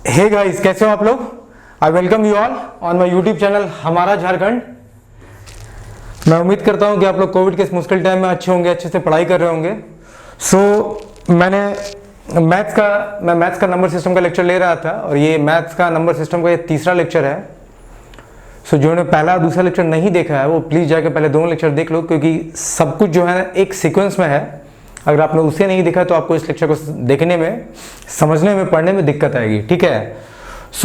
Hey guys, कैसे हो आप लोग। I welcome you all on my YouTube channel हमारा झारखंड। मैं उम्मीद करता हूं कि आप लोग कोविड के इस मुश्किल टाइम में अच्छे होंगे, अच्छे से पढ़ाई कर रहे होंगे। मैं मैथ्स का नंबर सिस्टम का लेक्चर ले रहा था और ये मैथ्स का नंबर सिस्टम का ये तीसरा लेक्चर है। जिन्होंने पहला और दूसरा लेक्चर नहीं देखा है वो प्लीज़ जाकर पहले दोनों लेक्चर देख लो, क्योंकि सब कुछ जो है एक सीक्वेंस में है। अगर आपने उसे नहीं देखा तो आपको इस लेक्चर को देखने में, समझने में, पढ़ने में दिक्कत आएगी। ठीक है।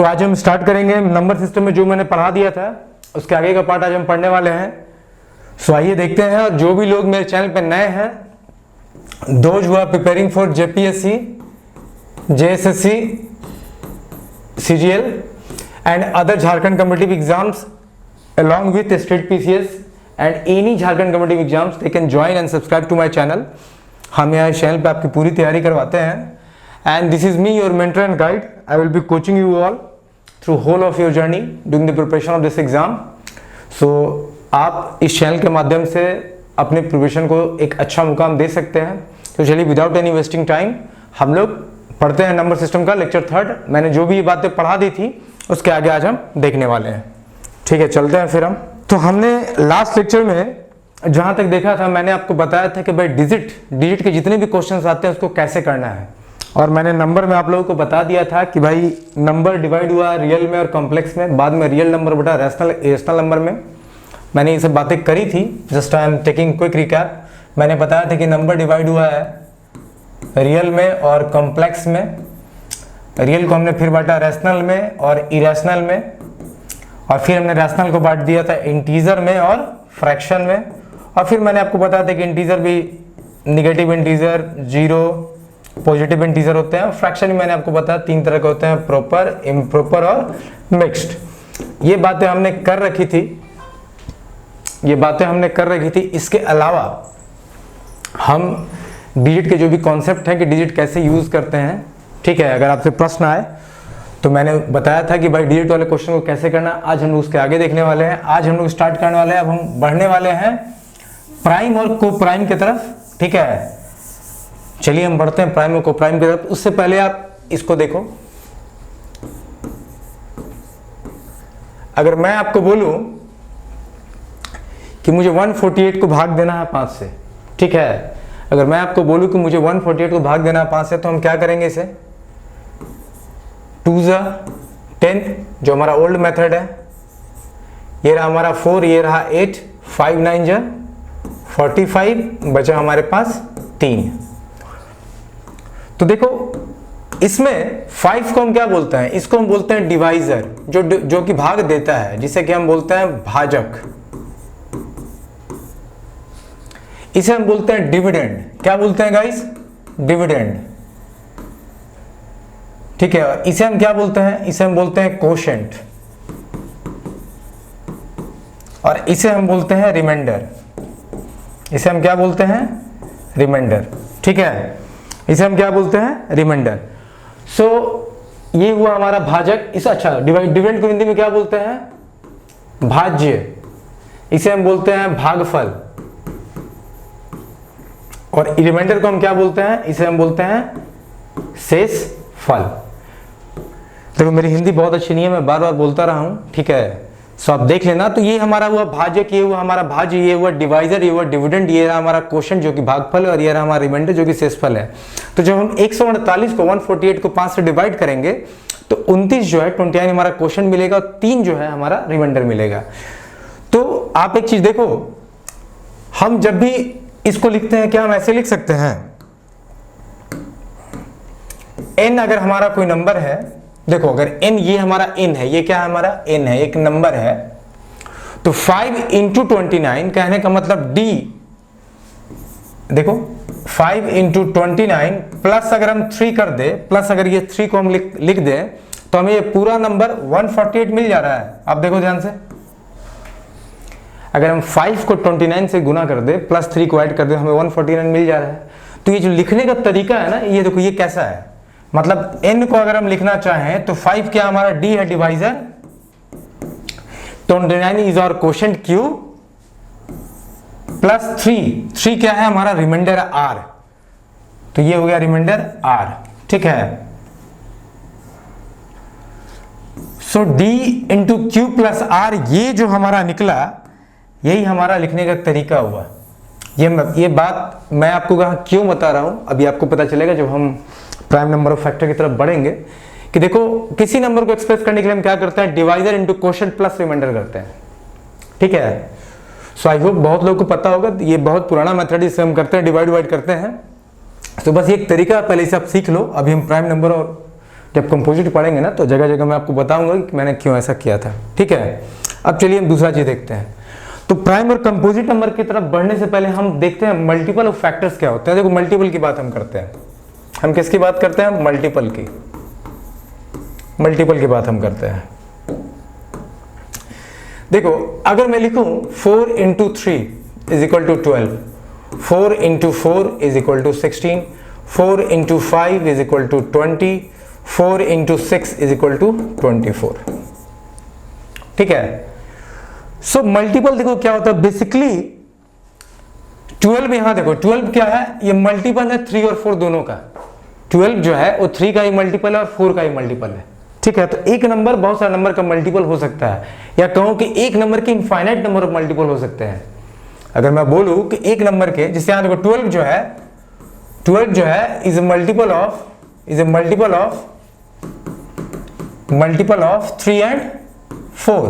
आज हम स्टार्ट करेंगे नंबर सिस्टम में जो मैंने पढ़ा दिया था उसके आगे का पार्ट आज हम पढ़ने वाले हैं। आइए देखते हैं। और जो भी लोग मेरे चैनल पे नए हैं, those who are preparing for JPSC, JSSC, CGL and other Jharkhand competitive exams along with state PCS and any Jharkhand competitive exams, they can join and subscribe to my channel। हम यहाँ channel पे आपकी पूरी तैयारी करवाते हैं। And this is me your mentor and guide. I will be coaching you all through whole of your journey during the preparation of this exam. आप इस चैनल के माध्यम से अपने प्रिपरेशन को एक अच्छा मुकाम दे सकते हैं। तो चलिए विदाउट एनी वेस्टिंग टाइम हम लोग पढ़ते हैं नंबर सिस्टम का लेक्चर थर्ड। मैंने जो भी ये बातें पढ़ा दी थी उसके आगे आज हम देखने वाले हैं। ठीक है, चलते हैं फिर हम। तो हमने लास्ट लेक्चर में जहां तक देखा था, मैंने आपको बताया था कि भाई डिजिट के जितने भी क्वेश्चंस आते हैं उसको कैसे करना है। और मैंने नंबर में आप लोगों को बता दिया था कि भाई नंबर डिवाइड हुआ रियल में और कॉम्प्लेक्स में, बाद में रियल नंबर बटा रेशनल नंबर में। मैंने ये सब बातें करी थी। Just I am taking quick recap. मैंने बताया था कि नंबर डिवाइड हुआ है रियल में और कॉम्प्लेक्स में। रियल को हमने फिर बांटा रैशनल में और इरेशनल में, और फिर हमने रैशनल को बांट दिया था इंटीजर में और फ्रैक्शन में। और फिर मैंने आपको बताया था कि इंटीजर भी negative integer, zero, positive integer होते हैं। और फ्रैक्शन भी मैंने आपको बताया तीन तरह के होते हैं, प्रॉपर, इम्प्रॉपर और मिक्स्ड। ये बातें हमने कर रखी थी। इसके अलावा हम डिजिट के जो भी कॉन्सेप्ट है कि डिजिट कैसे यूज करते हैं, ठीक है, अगर आपसे प्रश्न आए तो मैंने बताया था कि भाई डिजिट वाले क्वेश्चन को कैसे करना। आज हम लोग उसके आगे देखने वाले हैं। आज हम लोग स्टार्ट करने वाले हैं। अब हम बढ़ने वाले हैं प्राइम और को प्राइम की तरफ। ठीक है, चलिए हम बढ़ते हैं प्राइम और को प्राइम की तरफ। उससे पहले आप इसको देखो। अगर मैं आपको बोलूं कि मुझे 148 को भाग देना है 5 से, ठीक है, अगर मैं आपको बोलूं कि मुझे 148 को भाग देना है 5 से, तो हम क्या करेंगे इसे 2 × 10 जो हमारा ओल्ड मेथड है। ये रहा हमारा 4, ये रहा 8, 5 × 9 = 45, बचा हमारे पास 3। तो देखो इसमें 5 को हम क्या बोलते हैं, इसको हम बोलते हैं डिवाइजर, जो कि भाग देता है, जिसे कि हम बोलते हैं भाजक। इसे हम बोलते हैं डिविडेंड। क्या बोलते हैं गाइस? डिविडेंड। ठीक है। इसे हम क्या बोलते हैं? इसे हम बोलते हैं कोशेंट, और इसे हम बोलते हैं रिमाइंडर। इसे हम क्या बोलते हैं? रिमाइंडर। ठीक है, इसे हम क्या बोलते हैं? रिमाइंडर। ये हुआ हमारा भाजक। इसे अच्छा डिविडेंड को हिंदी में क्या बोलते हैं? भाज्य। इसे हम बोलते हैं भागफल। और रिमाइंडर को हम क्या बोलते हैं? इसे हम बोलते हैं शेष फल। देखो मेरी हिंदी बहुत अच्छी नहीं है, मैं बार बार बोलता रहा हूं, ठीक है, आप देख लेना। तो ये हमारा हुआ भाजक, ये हुआ हमारा भाज्य, ये हुआ डिवाइजर, ये हुआ डिविडेंड, ये रहा हमारा क्वोशिएंट जो कि भागफल, और ये रहा हमारा रिमाइंडर जो कि शेषफल है। तो जब हम 148 को 148 को 5 से डिवाइड करेंगे तो 29 जो है 29 हमारा क्वोशिएंट मिलेगा, और 3 जो है हमारा रिमाइंडर मिलेगा। तो आप एक चीज देखो, हम जब भी इसको लिखते हैं, क्या हम ऐसे लिख सकते हैं? n अगर हमारा कोई नंबर है, देखो अगर n ये हमारा n है, ये क्या है हमारा n है, एक नंबर है, तो 5 × 29 कहने का मतलब d, देखो 5 × 29 प्लस अगर हम 3 कर दे, प्लस अगर ये 3 को हम लिख दे तो हमें ये पूरा नंबर 148 मिल जा रहा है। आप देखो ध्यान से, अगर हम 5 को 29 से गुना कर दे, प्लस 3 को ऐड कर दे, हमें 149 मिल जा रहा है। तो ये जो लिखने का तरीका है ना, ये देखो ये कैसा है, मतलब n को अगर हम लिखना चाहें तो 5 क्या हमारा d है divisor, 29 is our quotient q, plus 3 क्या है हमारा रिमाइंडर r। तो ये हो गया रिमाइंडर r। ठीक है, so d into q plus r, ये जो हमारा निकला यही हमारा लिखने का तरीका हुआ। ये बात मैं आपको कहाँ क्यों बता रहा हूँ, अभी आपको पता चलेगा जब हम प्राइम नंबर ऑफ फैक्टर की तरफ बढ़ेंगे। कि देखो किसी नंबर को एक्सप्रेस करने के लिए हम क्या करते हैं, divisor into quotient plus reminder करते हैं, ठीक है। सो आई होप बहुत लोगों को पता होगा, ये बहुत पुराना मेथड, इससे हम करते हैं डिवाइड करते हैं। तो बस ये एक तरीका पहले से आप सीख लो। अभी हम प्राइम नंबर और जब कंपोजिट पढ़ेंगे ना तो जगह जगह मैं आपको बताऊंगा कि मैंने क्यों ऐसा किया था, ठीक है। अब चलिए हम दूसरा चीज देखते हैं। तो प्राइम और कंपोजिट नंबर की तरफ बढ़ने से पहले हम देखते हैं मल्टीपल ऑफ फैक्टर्स क्या होते हैं। देखो मल्टीपल की बात हम करते हैं, हम किसकी बात करते हैं, मल्टीपल की बात हम करते हैं। देखो अगर मैं लिखूं 4 into 3 is equal to 12, 4 into 4 is equal to 16, 4 into 5 is equal to 20, 4 into 6 is equal to 24, ठीक है। सो मल्टीपल देखो क्या होता है, बेसिकली 12 यहां देखो 12 क्या है, ये मल्टीपल है 3 और 4 दोनों का। 12 जो है वो 3 का ही मल्टीपल है और 4 का ही मल्टीपल है, ठीक है। तो एक नंबर बहुत सारे नंबर का मल्टीपल हो सकता है, या कहूं कि एक नंबर के इनफाइनाइट नंबर ऑफ मल्टीपल हो सकते हैं। अगर मैं बोलूं कि एक नंबर के, जिससे यहां देखो 12 जो है is a multiple of 3 and 4।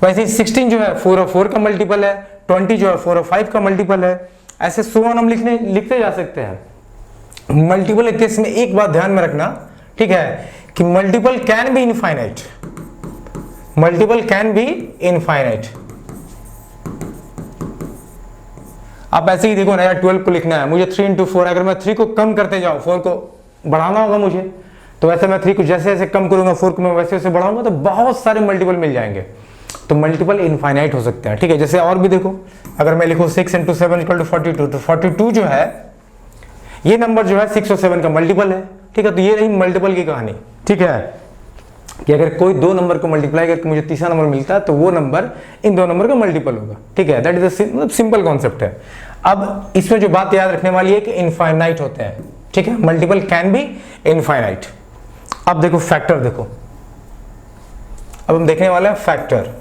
वैसे 16 जो है 4 और 4 का मल्टीपल है, 20 जो है 4 और 5 का मल्टीपल है। ऐसे सो ऑन हम लिखते जा सकते हैं। मल्टीपल के केस में एक बात ध्यान में रखना, ठीक है, कि मल्टीपल कैन बी इनफाइनाइट। आप ऐसे ही देखो ना यार, 12 को लिखना है मुझे 3 इंटू 4, अगर मैं 3 को कम करते जाऊं, 4 को बढ़ाना होगा मुझे, तो वैसे मैं 3 को जैसे जैसे कम करूंगा, 4 को मैं वैसे वैसे बढ़ाऊंगा, तो बहुत सारे मल्टीपल मिल जाएंगे। तो मल्टीपल इनफाइनाइट हो सकते हैं, ठीक है। जैसे और भी देखो, अगर मैं लिखूं 6 इंटू 7 इक्वल टू 42, तो 42 जो है ये नंबर जो है 6 और 7 का मल्टीपल है, ठीक है। तो ये रही मल्टीपल की कहानी, ठीक है, कि अगर कोई दो नंबर को मल्टीप्लाई करके मुझे तीसरा नंबर मिलता है तो वो नंबर इन दो नंबर का मल्टीपल होगा, ठीक है। दैट इज मतलब सिंपल कॉन्सेप्ट है। अब इसमें जो बात याद रखने वाली है कि इनफाइनाइट होते हैं, ठीक है, मल्टीपल कैन बी इनफाइनाइट। अब देखो फैक्टर, देखो अब हम देखने वाले हैं फैक्टर।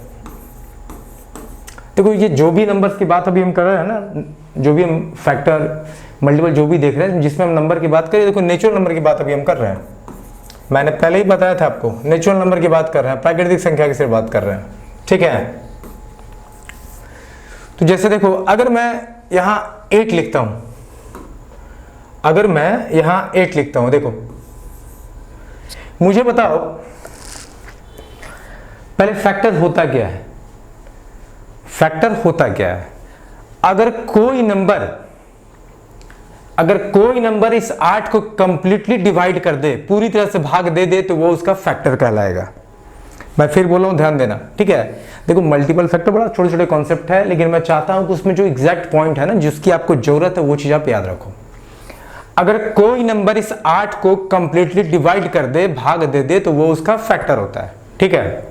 देखो ये जो भी नंबर्स की बात अभी हम कर रहे हैं ना, जो भी हम फैक्टर मल्टीपल जो भी देख रहे हैं, जिसमें हम नंबर की बात करें, देखो नेचुरल नंबर की बात अभी हम कर रहे हैं। मैंने पहले ही बताया था आपको, नेचुरल नंबर की बात कर रहे हैं, प्राकृतिक संख्या की सिर्फ बात कर रहे हैं, ठीक है। तो जैसे देखो अगर मैं यहां 8 लिखता हूं, देखो मुझे बताओ पहले फैक्टर होता क्या है। अगर कोई नंबर इस 8 को कंप्लीटली डिवाइड कर दे, पूरी तरह से भाग दे तो वो उसका फैक्टर कहलाएगा। मैं फिर बोल रहा हूं, ध्यान देना, ठीक है। देखो मल्टीपल फैक्टर बड़ा छोटे छोटे कॉन्सेप्ट है, लेकिन मैं चाहता हूं कि उसमें जो एग्जैक्ट पॉइंट है ना, जिसकी आपको जरूरत है, वो चीज आप याद रखो। अगर कोई नंबर इस 8 को कंप्लीटली डिवाइड कर दे, भाग दे तो वो उसका फैक्टर होता है, ठीक है।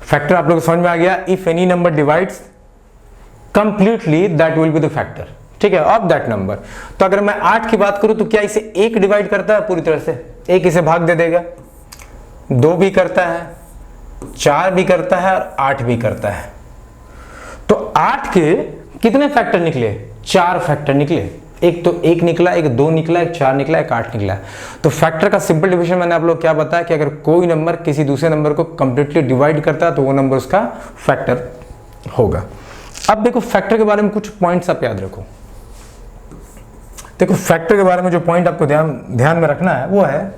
फैक्टर आप लोग समझ में आ गया। If any number divides completely that will be the factor, ठीक है, ऑफ दैट नंबर। तो अगर मैं 8 की बात करूं तो क्या इसे 1 डिवाइड करता है पूरी तरह से, 1 इसे भाग दे देगा, 2 भी करता है, 4 भी करता है और 8 भी करता है। तो 8 के कितने फैक्टर निकले, 4 फैक्टर निकले। एक तो 1 निकला, एक 2 निकला, एक 4 निकला, एक 8 निकला। तो फैक्टर का सिंपल डिवीजन मैंने आप लोग क्या बताया कि अगर कोई नंबर किसी दूसरे नंबर को कंप्लीटली डिवाइड करता है तो वो नंबर उसका फैक्टर होगा। अब देखो फैक्टर के बारे में कुछ पॉइंट्स आप याद रखो। देखो फैक्टर के बारे में जो पॉइंट आपको ध्यान में रखना है वो है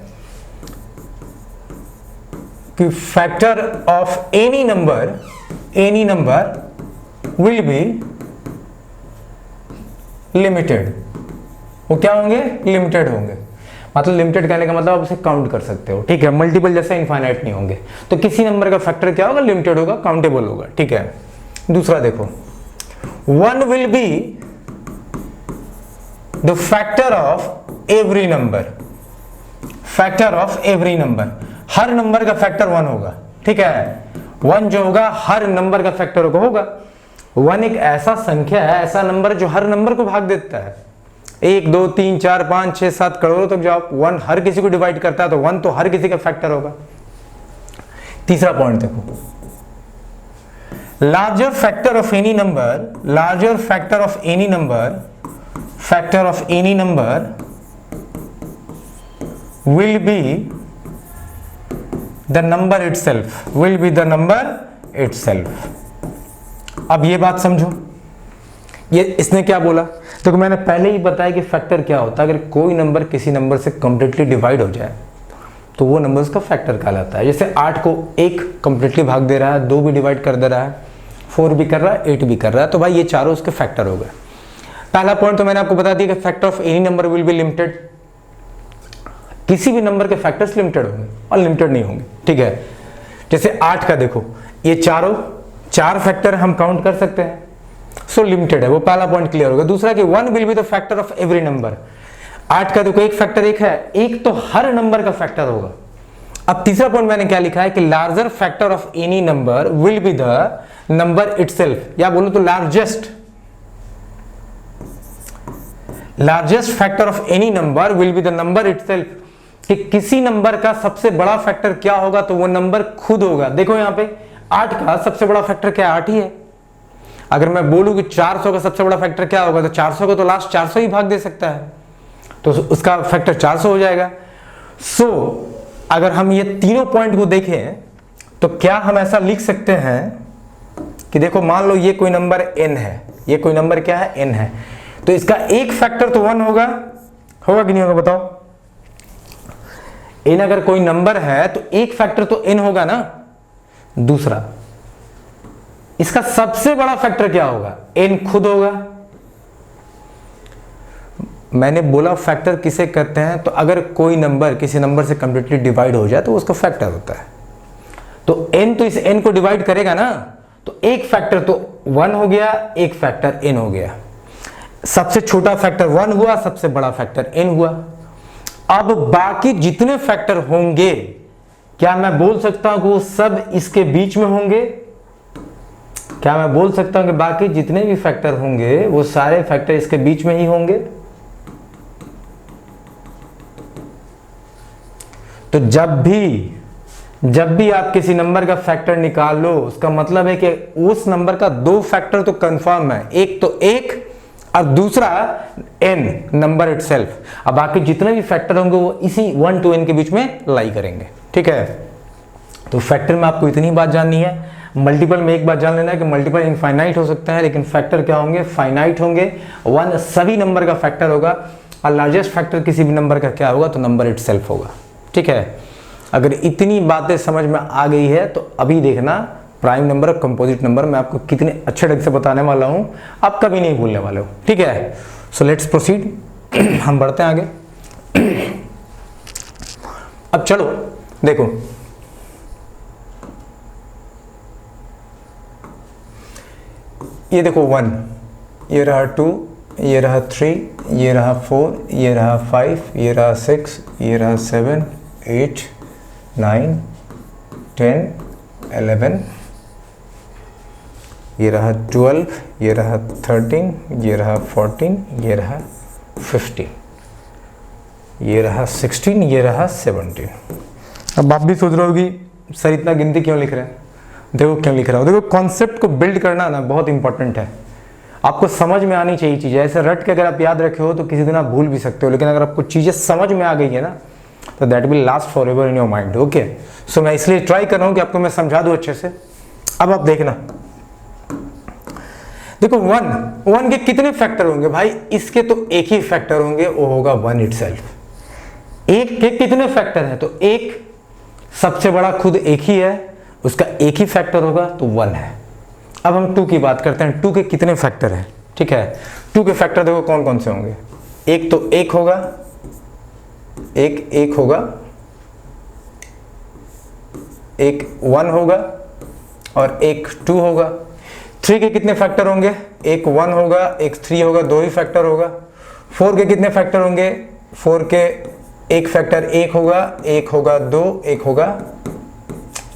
कि factor of any number will be limited. वो क्या होंगे, लिमिटेड होंगे। मतलब लिमिटेड कहने का मतलब आप उसे काउंट कर सकते हो, ठीक है। मल्टीपल जैसे इनफाइनाइट नहीं होंगे। तो किसी नंबर का फैक्टर क्या होगा, लिमिटेड होगा, काउंटेबल होगा, ठीक है। दूसरा देखो, 1 will be the factor of every number. Her number का फैक्टर 1 होगा, ठीक है। 1 जो होगा हर नंबर का फैक्टर होगा। 1 एक ऐसा संख्या है, ऐसा नंबर जो हर नंबर को भाग देता है। 1 2 3 4 5 6 7 करोड़ों तक जाओ, 1 हर किसी को डिवाइड करता है, तो 1 तो हर किसी का फैक्टर होगा। तीसरा पॉइंट देखो, larger factor of any number, larger factor of any number, factor of any number will be the number itself, will be the number itself। अब ये बात समझो, ये इसने क्या बोला, तो मैंने पहले ही बताया कि फैक्टर क्या होता है। अगर कोई नंबर किसी नंबर से कंप्लीटली डिवाइड हो जाए तो वो नंबर उसका फैक्टर कहलाता है। जैसे 8 को 1 कंप्लीटली भाग दे रहा है, 2 भी डिवाइड कर दे रहा है, 4 भी कर रहा है, 8 भी कर रहा है, तो भाई ये चारों उसके फैक्टर हो गए। पहला पॉइंट तो मैंने आपको बता दिया कि factor of any number will be limited, किसी भी नंबर के फैक्टर्स लिमिटेड होंगे और लिमिटेड नहीं होंगे, ठीक है। जैसे 8 का देखो, ये चारों 4 फैक्टर हम काउंट कर सकते हैं, सो लिमिटेड है, वो पहला पॉइंट क्लियर होगा। दूसरा कि 1 will be the factor of every number, 8 का देखो एक फैक्टर 1 है, 1 तो हर नंबर का फैक्टर होगा। अब तीसरा पॉइंट मैंने क्या लिखा है कि larger factor of any number will be the number itself, या बोलो तो largest factor of any number will be the number itself, कि किसी नंबर का सबसे बड़ा फैक्टर क्या होगा तो वो नंबर खुद होगा। देखो यहां पे 8 का सबसे बड़ा फैक्टर क्या है, 8 ही है। अगर मैं बोलूं कि 400 का सबसे बड़ा फैक्टर क्या होगा, तो 400 को तो लास्ट 400 ही भाग दे सकता है, तो उसका फैक्टर 400 हो जाएगा। सो अगर हम ये तीनों पॉइंट को देखें तो क्या हम ऐसा लिख सकते हैं कि देखो मान लो ये कोई नंबर n है, ये कोई नंबर क्या है, n है, तो इसका एक फैक्टर तो 1 होगा कि नहीं होगा, बताओ। n अगर कोई नंबर है तो एक फैक्टर तो n होगा ना। दूसरा, इसका सबसे बड़ा फैक्टर क्या होगा, n खुद होगा। मैंने बोला फैक्टर किसे कहते हैं, तो अगर कोई नंबर किसी नंबर से कंप्लीटली डिवाइड हो जाए तो उसका फैक्टर होता है। तो n तो इस n को डिवाइड करेगा ना, तो एक फैक्टर तो 1 हो गया, एक फैक्टर n हो गया। सबसे छोटा फैक्टर 1 हुआ, सबसे बड़ा फैक्टर n हुआ। अब बाकी जितने फैक्टर होंगे, क्या मैं बोल सकता हूं कि वो सब इसके बीच में होंगे? क्या मैं बोल सकता हूं कि बाकी जितने भी फैक्टर होंगे वो सारे फैक्टर इसके बीच में ही होंगे? तो जब भी आप किसी नंबर का फैक्टर निकाल लो, उसका मतलब है कि उस नंबर का 2 फैक्टर तो कंफर्म है, एक तो 1 और दूसरा n नंबर इटसेल्फ। अब बाकी जितने भी फैक्टर होंगे वो इसी 1 to n के बीच में लाई करेंगे, ठीक है। तो फैक्टर में आपको इतनी बात जाननी है। मल्टीपल में एक बात जान लेना है कि मल्टीपल इनफाइनाइट हो सकता है, लेकिन फैक्टर क्या होंगे, फाइनाइट होंगे। 1 सभी नंबर का फैक्टर होगा और लार्जेस्ट फैक्टर किसी भी नंबर का क्या होगा, तो नंबर इटसेल्फ होगा, ठीक है। अगर इतनी बातें समझ में आ गई है तो अभी देखना प्राइम नंबर और कंपोजिट नंबर मैं आपको कितने अच्छे ढंग से बताने वाला हूं, आप कभी नहीं भूलने वाले हो, ठीक है। सो लेट्स प्रोसीड, हम बढ़ते हैं आगे। अब चलो देखो, ये देखो 1, ये रहा 2, ये रहा 3, ये रहा 4, ये रहा 5, ये रहा 6, ये रहा 7, 8, 9, 10, 11, ये रहा 12, ये रहा 13, ये रहा 14, ये रहा 15, ये रहा 16, ये रहा 17। अब आप भी सोच रहे हो कि सर इतना गिनती क्यों लिख रहे हैं? देखो क्यों लिख रहा हूँ, देखो कॉन्सेप्ट को बिल्ड करना ना बहुत इंपॉर्टेंट है, आपको समझ में आनी चाहिए चीज़ें। ऐसे रट के अगर आप याद रखे हो तो किसी दिन आप भूल भी सकते हो, लेकिन अगर आपको चीज़ें समझ में आ गई है ना तो that will last forever in your mind, okay. So मैं इसलिए ट्राई कर रहा हूँ कि आपको मैं समझा दूँ अच्छे से। अब आप देखना, देखो 1 के कितने फैक्टर होंगे भाई, इसके तो एक ही फैक्टर होंगे, वो होगा 1 इटसेल्फ। एक के कितने फैक्टर है, तो एक सबसे बड़ा खुद एक ही है, उसका एक ही फैक्टर होगा तो 1 है। अब हम 2 की बात करते हैं, 2 के कितने फैक्टर हैं, ठीक है। 2 के फैक्टर देखो कौन कौन से होंगे, एक तो 1 होगा, एक होगा, एक 1 होगा और एक 2 होगा। 3 के कितने फैक्टर होंगे, एक 1 होगा, एक 3 होगा, 2 ही फैक्टर होगा। 4 के कितने फैक्टर होंगे, 4 के एक फैक्टर 1 होगा, 1 होगा 2, 1 होगा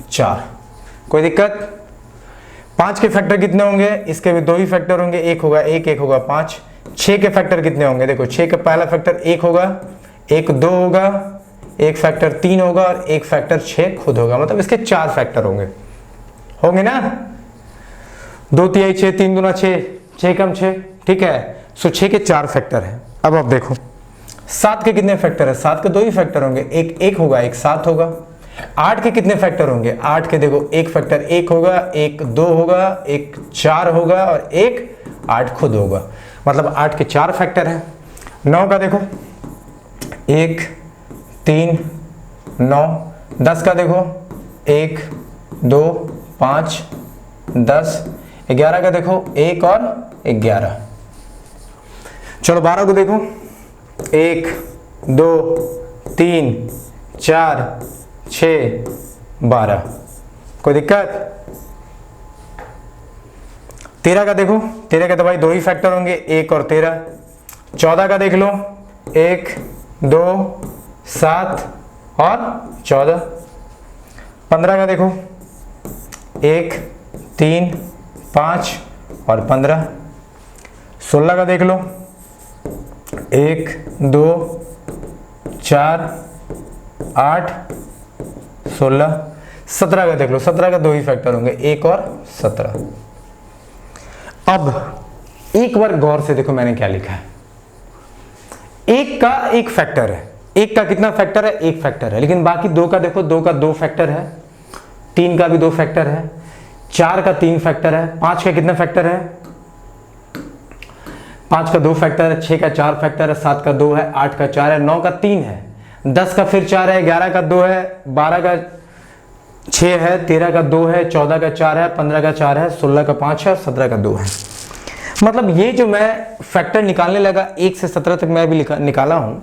4, कोई दिक्कत। 5 के फैक्टर कितने होंगे, इसके भी 2 ही फैक्टर होंगे, 1 होगा 1, 1 होगा 5। 6 के फैक्टर कितने होंगे, देखो 6 का पहला फैक्टर 1 होगा, 1 2 होगा, एक फैक्टर 3 होगा और एक फैक्टर 6 खुद होगा, मतलब इसके 4 फैक्टर होंगे ना। 2 तिहाई 6, 3 दूना 6, 6 कम 6, ठीक है। सो 6 के 4 फैक्टर है। अब आप देखो 7 के कितने फैक्टर है, 7 के 2 ही फैक्टर होंगे, एक 1 होगा एक 7 होगा। 8 के कितने फैक्टर होंगे, 8 के देखो एक फैक्टर 1 होगा, एक 2 होगा, एक 4 होगा और एक 8 खुद होगा, मतलब 8 के 4 फैक्टर हैं। 9 का देखो 1 3 9, 10 का देखो 1 2 5 10, 11 का देखो 1 और 11। चलो 12 को देखो 1 2 3 4 6 12, कोई दिक्कत। 13 का देखो, 13 के तो भाई 2 ही फैक्टर होंगे, 1 और 13। 14 का देख लो 1 2 7 और 14। 15 का देखो 1 3 5 और 15। 16 का देख लो 1 2 4 8 16। 17 का देख लो, 17 का 2 ही फैक्टर होंगे, 1 और 17। अब एक बार गौर से देखो मैंने क्या लिखा है। 1 का 1 फैक्टर है, 1 का कितना फैक्टर है, 1 फैक्टर है, लेकिन बाकी 2 का देखो 2 का 2 फैक्टर है, 3 का भी 2 फैक्टर है, 4 का 3 फैक्टर है, 5 का कितना फैक्टर है, 5 का 2 फैक्टर है, 6 का 4 फैक्टर है, 7 का 2 है, 8 का 4 है, 9 का 3 है, 10 का फिर 4 है, 11 का 2 है, 12 का 6 है, 13 का 2 है, 14 का 4 है, 15 का 4 है, 16 का 5 है और 17 का 2 है। मतलब ये जो मैं फैक्टर निकालने लगा 1 से 17 तक मैं भी निकाला हूं,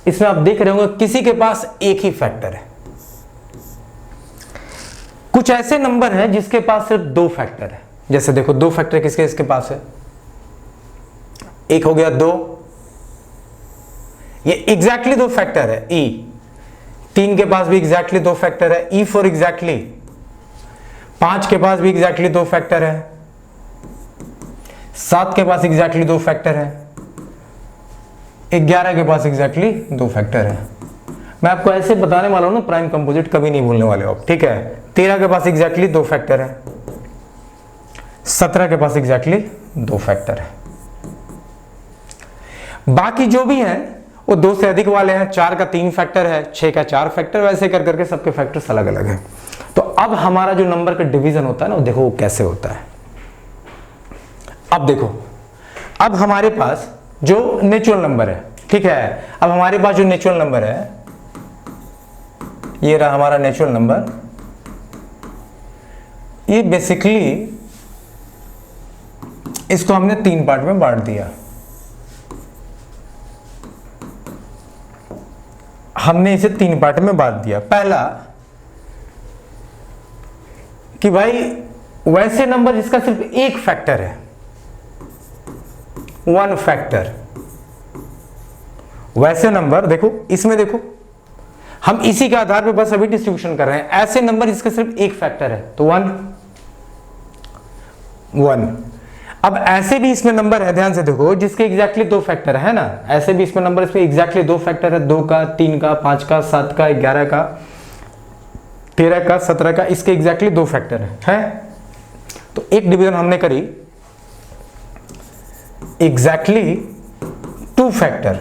इसमें आप देख रहे होंगे किसी के पास एक ही फैक्टर है। कुछ ऐसे नंबर हैं जिसके पास सिर्फ 2 फैक्टर है, जैसे देखो 2 फैक्टर किसके इसके पास है, एक हो गया 2, ये एग्जैक्टली 2 फैक्टर है। ई 3 के पास भी एग्जैक्टली 2 फैक्टर है, ई फॉर एग्जैक्टली। 5 के पास भी एग्जैक्टली 2 फैक्टर है, 7 के पास एग्जैक्टली 2 फैक्टर है, 11 के पास एग्जैक्टली 2 फैक्टर है। मैं आपको ऐसे बताने वाला हूं ना, प्राइम कंपोजिट कभी नहीं भूलने वाले हो आप, ठीक है। 13 के पास एग्जैक्टली 2 फैक्टर है, 17 के पास एग्जैक्टली 2 फैक्टर है। बाकी जो भी है वो 2 से अधिक वाले हैं, 4 का 3 फैक्टर है, 6 का 4 फैक्टर, वैसे कर करके सबके फैक्टर्स अलग अलग हैं। तो अब हमारा जो नंबर का डिवीजन होता है ना, वो देखो वो कैसे होता है। अब देखो, अब हमारे पास जो नेचुरल नंबर है, ठीक है, अब हमारे पास जो नेचुरल नंबर है, ये रहा हमारा नेचुरल नंबर। ये बेसिकली इसको हमने 3 पार्ट में बांट दिया। हमने इसे 3 पार्ट में बांट दिया। पहला कि भाई वैसे नंबर जिसका सिर्फ एक फैक्टर है, 1 फैक्टर, वैसे नंबर देखो, इसमें देखो हम इसी के आधार पर बस अभी डिस्ट्रीब्यूशन कर रहे हैं। ऐसे नंबर जिसका सिर्फ एक फैक्टर है तो 1 1। अब ऐसे भी इसमें नंबर है, ध्यान से देखो, जिसके एग्जैक्टली 2 फैक्टर है ना, ऐसे भी इसमें नंबर, इसमें एग्जैक्टली 2 फैक्टर है, 2 का 3 का 5 का 7 का 11 का 13 का 17 का, इसके एग्जैक्टली 2 फैक्टर है। तो एक डिवीजन हमने करी एग्जैक्टली 2 फैक्टर,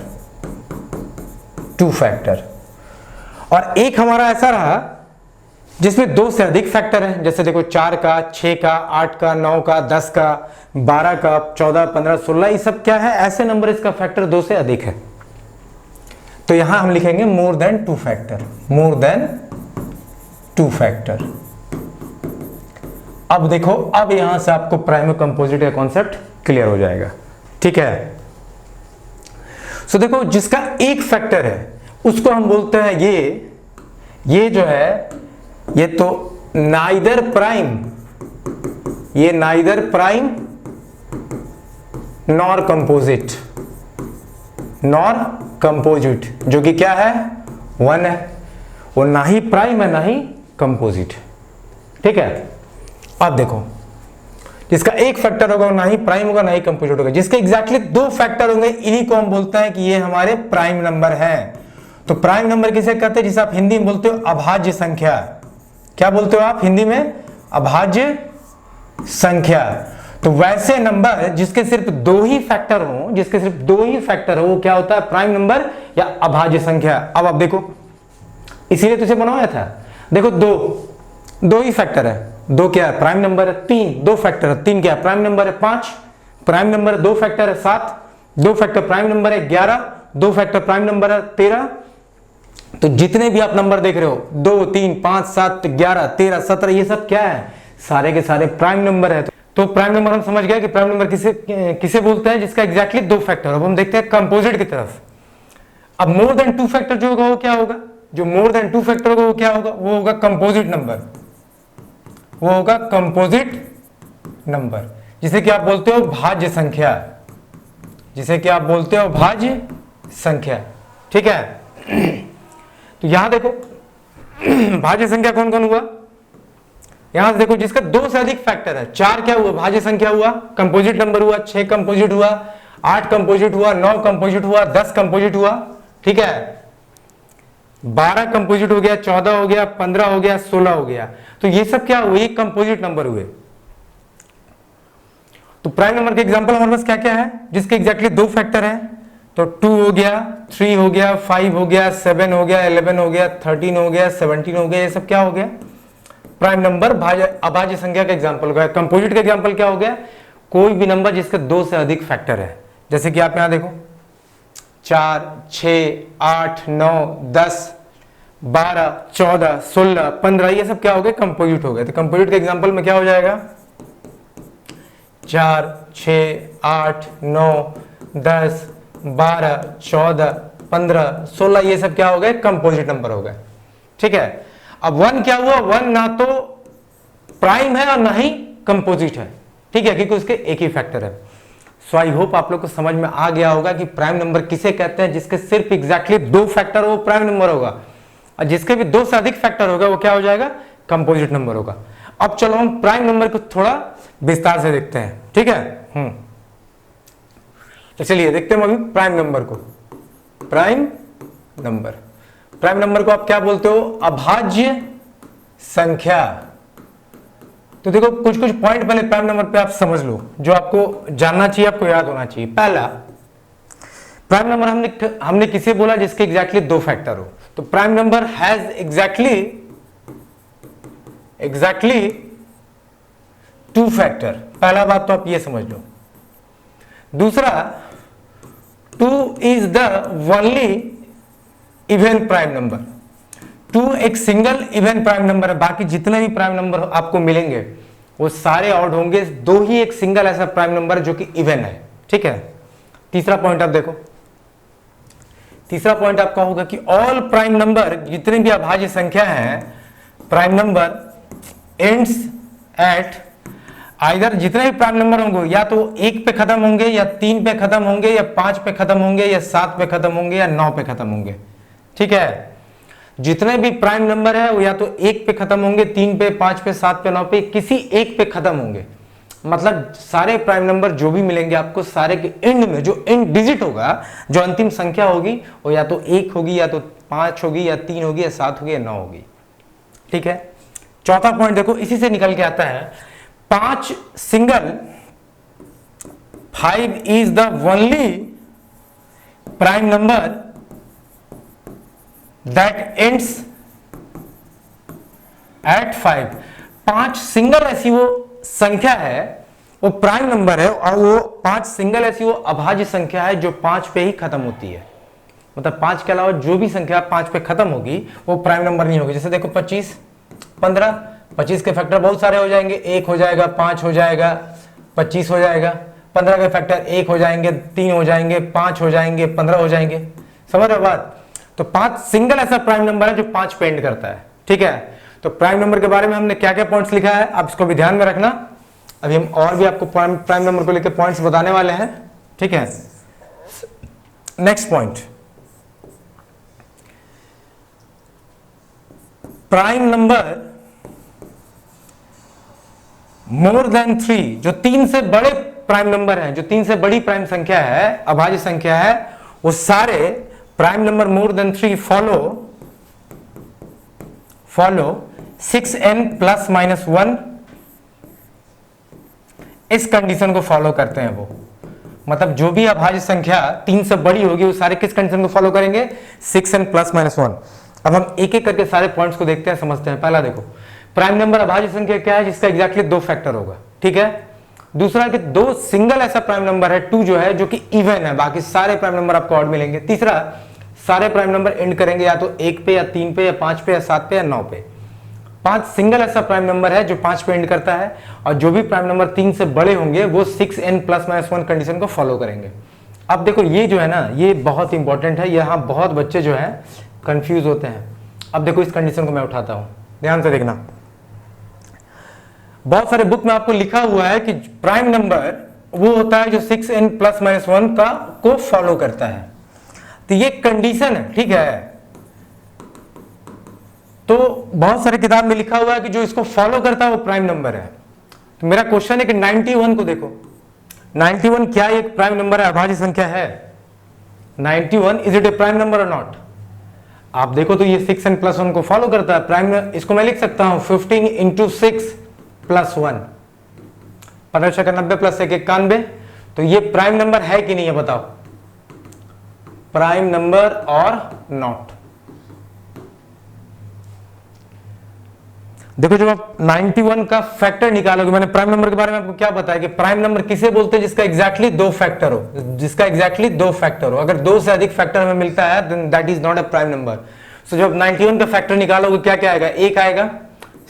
2 फैक्टर, और एक हमारा ऐसा रहा जिसमें 2 से अधिक फैक्टर है, जैसे देखो 4 का 6 का 8 का 9 का 10 का 12 का 14 15 16, ये सब क्या है, ऐसे नंबर इसका फैक्टर 2 से अधिक है। तो यहां हम लिखेंगे more than 2 factor, more than 2 factor. अब देखो, अब यहां से आपको प्राइम कंपोजिट का कॉन्सेप्ट क्लियर हो जाएगा, ठीक है। सो देखो, जिसका एक फैक्टर है उसको हम बोलते हैं ये जो है, ये तो नाइदर प्राइम, ये neither prime nor composite, nor composite, जो कि क्या है 1 है, वो ना ही प्राइम है ना ही कंपोजिट, ठीक है। अब देखो, जिसका एक फैक्टर होगा ना ही प्राइम होगा ना ही कंपोजिट होगा, जिसके एग्जैक्टली 2 फैक्टर होंगे, इन्हीं को हम बोलते हैं कि ये हमारे प्राइम नंबर हैं। तो प्राइम नंबर किसे कहते हैं? जिसे आप हिंदी में बोलते हो अभाज्य संख्या। क्या बोलते हो आप हिंदी में? अभाज्य संख्या। तो वैसे नंबर जिसके सिर्फ दो ही फैक्टर हो, जिसके सिर्फ दो ही फैक्टर हो, वो क्या होता है? प्राइम नंबर या अभाज्य संख्या। अब आप देखो, इसीलिए तो इसे बनाया था। देखो दो ही फैक्टर है। दो क्या है? प्राइम नंबर है। तीन, दो फैक्टर है। तीन क्या है? प्राइम नंबर है। पांच प्राइम नंबर है। दो फैक्टर है। सात, दो फैक्टर प्राइम नंबर है। 11, दो फैक्टर प्राइम नंबर है। 13। तो जितने भी आप नंबर देख रहे हो, 2, 3, 5, 7, 11, 13, 17, ये सब क्या है? सारे के सारे प्राइम नंबर है। तो प्राइम नंबर हम समझ गए कि प्राइम नंबर किसे बोलते हैं? जिसका एग्जैक्टली दो फैक्टर। अब हम देखते हैं कंपोजिट की तरफ। अब मोर देन टू फैक्टर जो होगा वो क्या होगा? जो मोर देन टू फैक्टर होगा वो क्या होगा? वो होगा कंपोजिट नंबर। वो होगा कंपोजिट नंबर, जिसे कि आप बोलते हो भाज्य संख्या। जिसे कि आप बोलते हो भाज्य संख्या। ठीक है। तो यहां देखो भाज्य संख्या कौन कौन हुआ? यहां से देखो, जिसका दो से अधिक फैक्टर है। 4 क्या हुआ? भाज्य संख्या हुआ, कंपोजिट नंबर हुआ। 6 कंपोजिट हुआ, 8 कंपोजिट हुआ, 9 कंपोजिट हुआ, 10 कंपोजिट हुआ। ठीक है। 12 कंपोजिट हो गया, 14 हो गया, 15 हो गया, 16 हो गया। तो ये सब क्या हुए? कंपोजिट नंबर हुए। तो प्राइम नंबर के एग्जांपल हमारे पास क्या क्या है? जिसके एग्जैक्टली दो फैक्टर है। तो 2 हो गया, 3 हो गया, 5 हो गया, 7 हो गया, 11 हो गया, 13 हो गया, 17 हो गया। ये सब क्या हो गया? प्राइम नंबर अभाज्य संख्या का एग्जांपल हो गया। कंपोजिट का एग्जांपल क्या हो गया? कोई भी नंबर जिसके दो से अधिक फैक्टर है। जैसे कि आप यहां देखो, 4, 6, 8, 9, 10, 12, 14, 16, 15, ये सब क्या हो गए? कंपोजिट हो गए। तो कंपोजिट के एग्जांपल में क्या हो जाएगा? 4, 6, 8, 9, 10, 12, 14, 15, 16, ये सब क्या हो गए? कंपोजिट नंबर हो गए। ठीक है। अब 1 क्या हुआ? 1 ना तो प्राइम है और ना ही कंपोजिट है। ठीक है, क्योंकि उसके एक ही फैक्टर है। सो आई होप आप लोग को समझ में आ गया होगा कि प्राइम नंबर किसे कहते हैं? जिसके सिर्फ एग्जैक्टली दो फैक्टर हो, प्राइम नंबर होगा। और जिसके भी दो से अधिक फैक्टर होगा वो क्या हो जाएगा? कंपोजिट नंबर होगा। अब चलो हम प्राइम नंबर को थोड़ा विस्तार से देखते हैं। ठीक है। तो चलिए देखते हैं अभी प्राइम नंबर को। प्राइम नंबर को आप क्या बोलते हो? अभाज्य संख्या। तो देखो, कुछ कुछ पॉइंट पहले प्राइम नंबर पे आप समझ लो, जो आपको जानना चाहिए, आपको याद होना चाहिए। पहला, प्राइम नंबर हमने किसे बोला? जिसके एग्जैक्टली दो फैक्टर हो। तो prime number has exactly two factor. पहला बात तो आप ये समझ लो। दूसरा, 2 is the only even prime number. 2 एक सिंगल इवन प्राइम नंबर है। बाकी जितने भी प्राइम नंबर आपको मिलेंगे वो सारे ऑड होंगे। दो ही एक सिंगल ऐसा प्राइम नंबर जो कि इवन है। ठीक है। तीसरा पॉइंट आप देखो, तीसरा पॉइंट आपका होगा कि ऑल प्राइम नंबर, जितने भी अभाज्य संख्या है, prime number ends at either, जितने भी प्राइम नंबर होंगे या तो 1 पे खत्म होंगे, या 3 पे खत्म होंगे, या 5 पे खत्म होंगे, या 7 पे खत्म होंगे, या 9 पे खत्म होंगे। ठीक है। जितने भी प्राइम नंबर है वो या तो 1 पे खत्म होंगे, 3 पे, 5 पे, 7 पे, 9 पे, किसी एक पे खत्म होंगे। मतलब सारे प्राइम नंबर जो भी मिलेंगे आपको, सारे के एंड में जो एंड डिजिट होगा, जो अंतिम संख्या होगी, वो या तो 1 होगी, या तो 5 होगी, या 3 होगी, या 7 होगी, या 9 होगी। ठीक है। चौथा पॉइंट देखो, इसी से निकल के आता है 5 single 5 is the only prime number that ends at 5। 5 single ऐसी वो संख्या है, वो प्राइम नंबर है, और वो 5 सिंगल ऐसी वो अभाज्य संख्या है जो 5 पे ही खत्म होती है। मतलब 5 के अलावा जो भी संख्या 5 पे खत्म होगी वो प्राइम नंबर नहीं होगी। जैसे देखो 25, 15, 25 के फैक्टर बहुत सारे हो जाएंगे। 1 हो जाएगा, 5 हो जाएगा, 25 हो जाएगा। 15 के फैक्टर 1 हो जाएंगे, 3 हो जाएंगे, 5 हो जाएंगे, 15 हो जाएंगे। समझ रहे हो बात? तो 5 सिंगल ऐसा प्राइम नंबर है जो 5 पे एंड करता है। ठीक है। तो प्राइम नंबर के बारे में हमने क्या क्या पॉइंट्स लिखा है, आप इसको भी ध्यान में रखना। अभी हम और भी आपको प्राइम नंबर को लेकर पॉइंट्स बताने वाले हैं। ठीक है। Next point, prime number more than 3, जो 3 से बड़े प्राइम नंबर हैं, जो 3 से बड़ी प्राइम संख्या है, अभाज्य संख्या है, वो सारे prime number more than 3 follow 6n plus minus 1, इस कंडीशन को फॉलो करते हैं वो। मतलब जो भी अभाज्य संख्या 3 से बड़ी होगी वो सारे किस कंडीशन को फॉलो करेंगे, 6n प्लस माइनस 1। अब हम एक एक करके सारे पॉइंट्स को देखते हैं, समझते हैं। पहला देखो, प्राइम नंबर अभाज्य संख्या क्या है, जिसका एग्जैक्टली 2 फैक्टर होगा, ठीक है। दूसरा कि 2 सिंगल ऐसा प्राइम नंबर है 2 जो है, जो कि इवन है, बाकी सारे प्राइम नंबर आपको ऑड मिलेंगे। तीसरा, सारे प्राइम नंबर एंड करेंगे या तो 1 पे या 3 पे या 5 पे या 7 पे या 9 पे। 5 सिंगल ऐसा प्राइम नंबर है जो 5 पे एंड करता है, और जो भी प्राइम नंबर 3 से बड़े होंगे वो 6n प्लस माइनस 1 कंडीशन को फॉलो करेंगे। अब देखो ये जो है ना, ये बहुत इंपॉर्टेंट है, यहाँ बहुत बच्चे जो है कंफ्यूज होते हैं। अब देखो इस कंडीशन को मैं उठाता हूं, ध्यान से देखना। बहुत सारे बुक में आपको लिखा हुआ है कि प्राइम नंबर वो होता है जो 6n प्लस माइनस 1 का को फॉलो करता है। तो ये कंडीशन है, ठीक है। तो बहुत सारे किताब में लिखा हुआ है कि जो इसको फॉलो करता है वो प्राइम नंबर है। तो मेरा क्वेश्चन है कि 91 को देखो, 91 क्या एक प्राइम नंबर है, अभाज्य संख्या है? 91 is it A prime number और नॉट? आप देखो तो ये 6n प्लस 1 को फॉलो करता है। प्राइम, इसको मैं लिख सकता हूं 15 इंटू 6 प्लस 1, 1590 प्लस 1 91। तो ये प्राइम नंबर है कि नहीं है बताओ, प्राइम नंबर और नॉट? देखो जब आप 91 का फैक्टर निकालोगे, मैंने प्राइम नंबर के बारे में आपको क्या बताया कि प्राइम नंबर किसे बोलते हैं, जिसका एग्जैक्टली 2 फैक्टर हो, जिसका एग्जैक्टली 2 फैक्टर हो। अगर 2 से अधिक फैक्टर हमें मिलता है then that is not a prime number. So जब 91 का फैक्टर निकालोगे क्या क्या आएगा, 1 आएगा,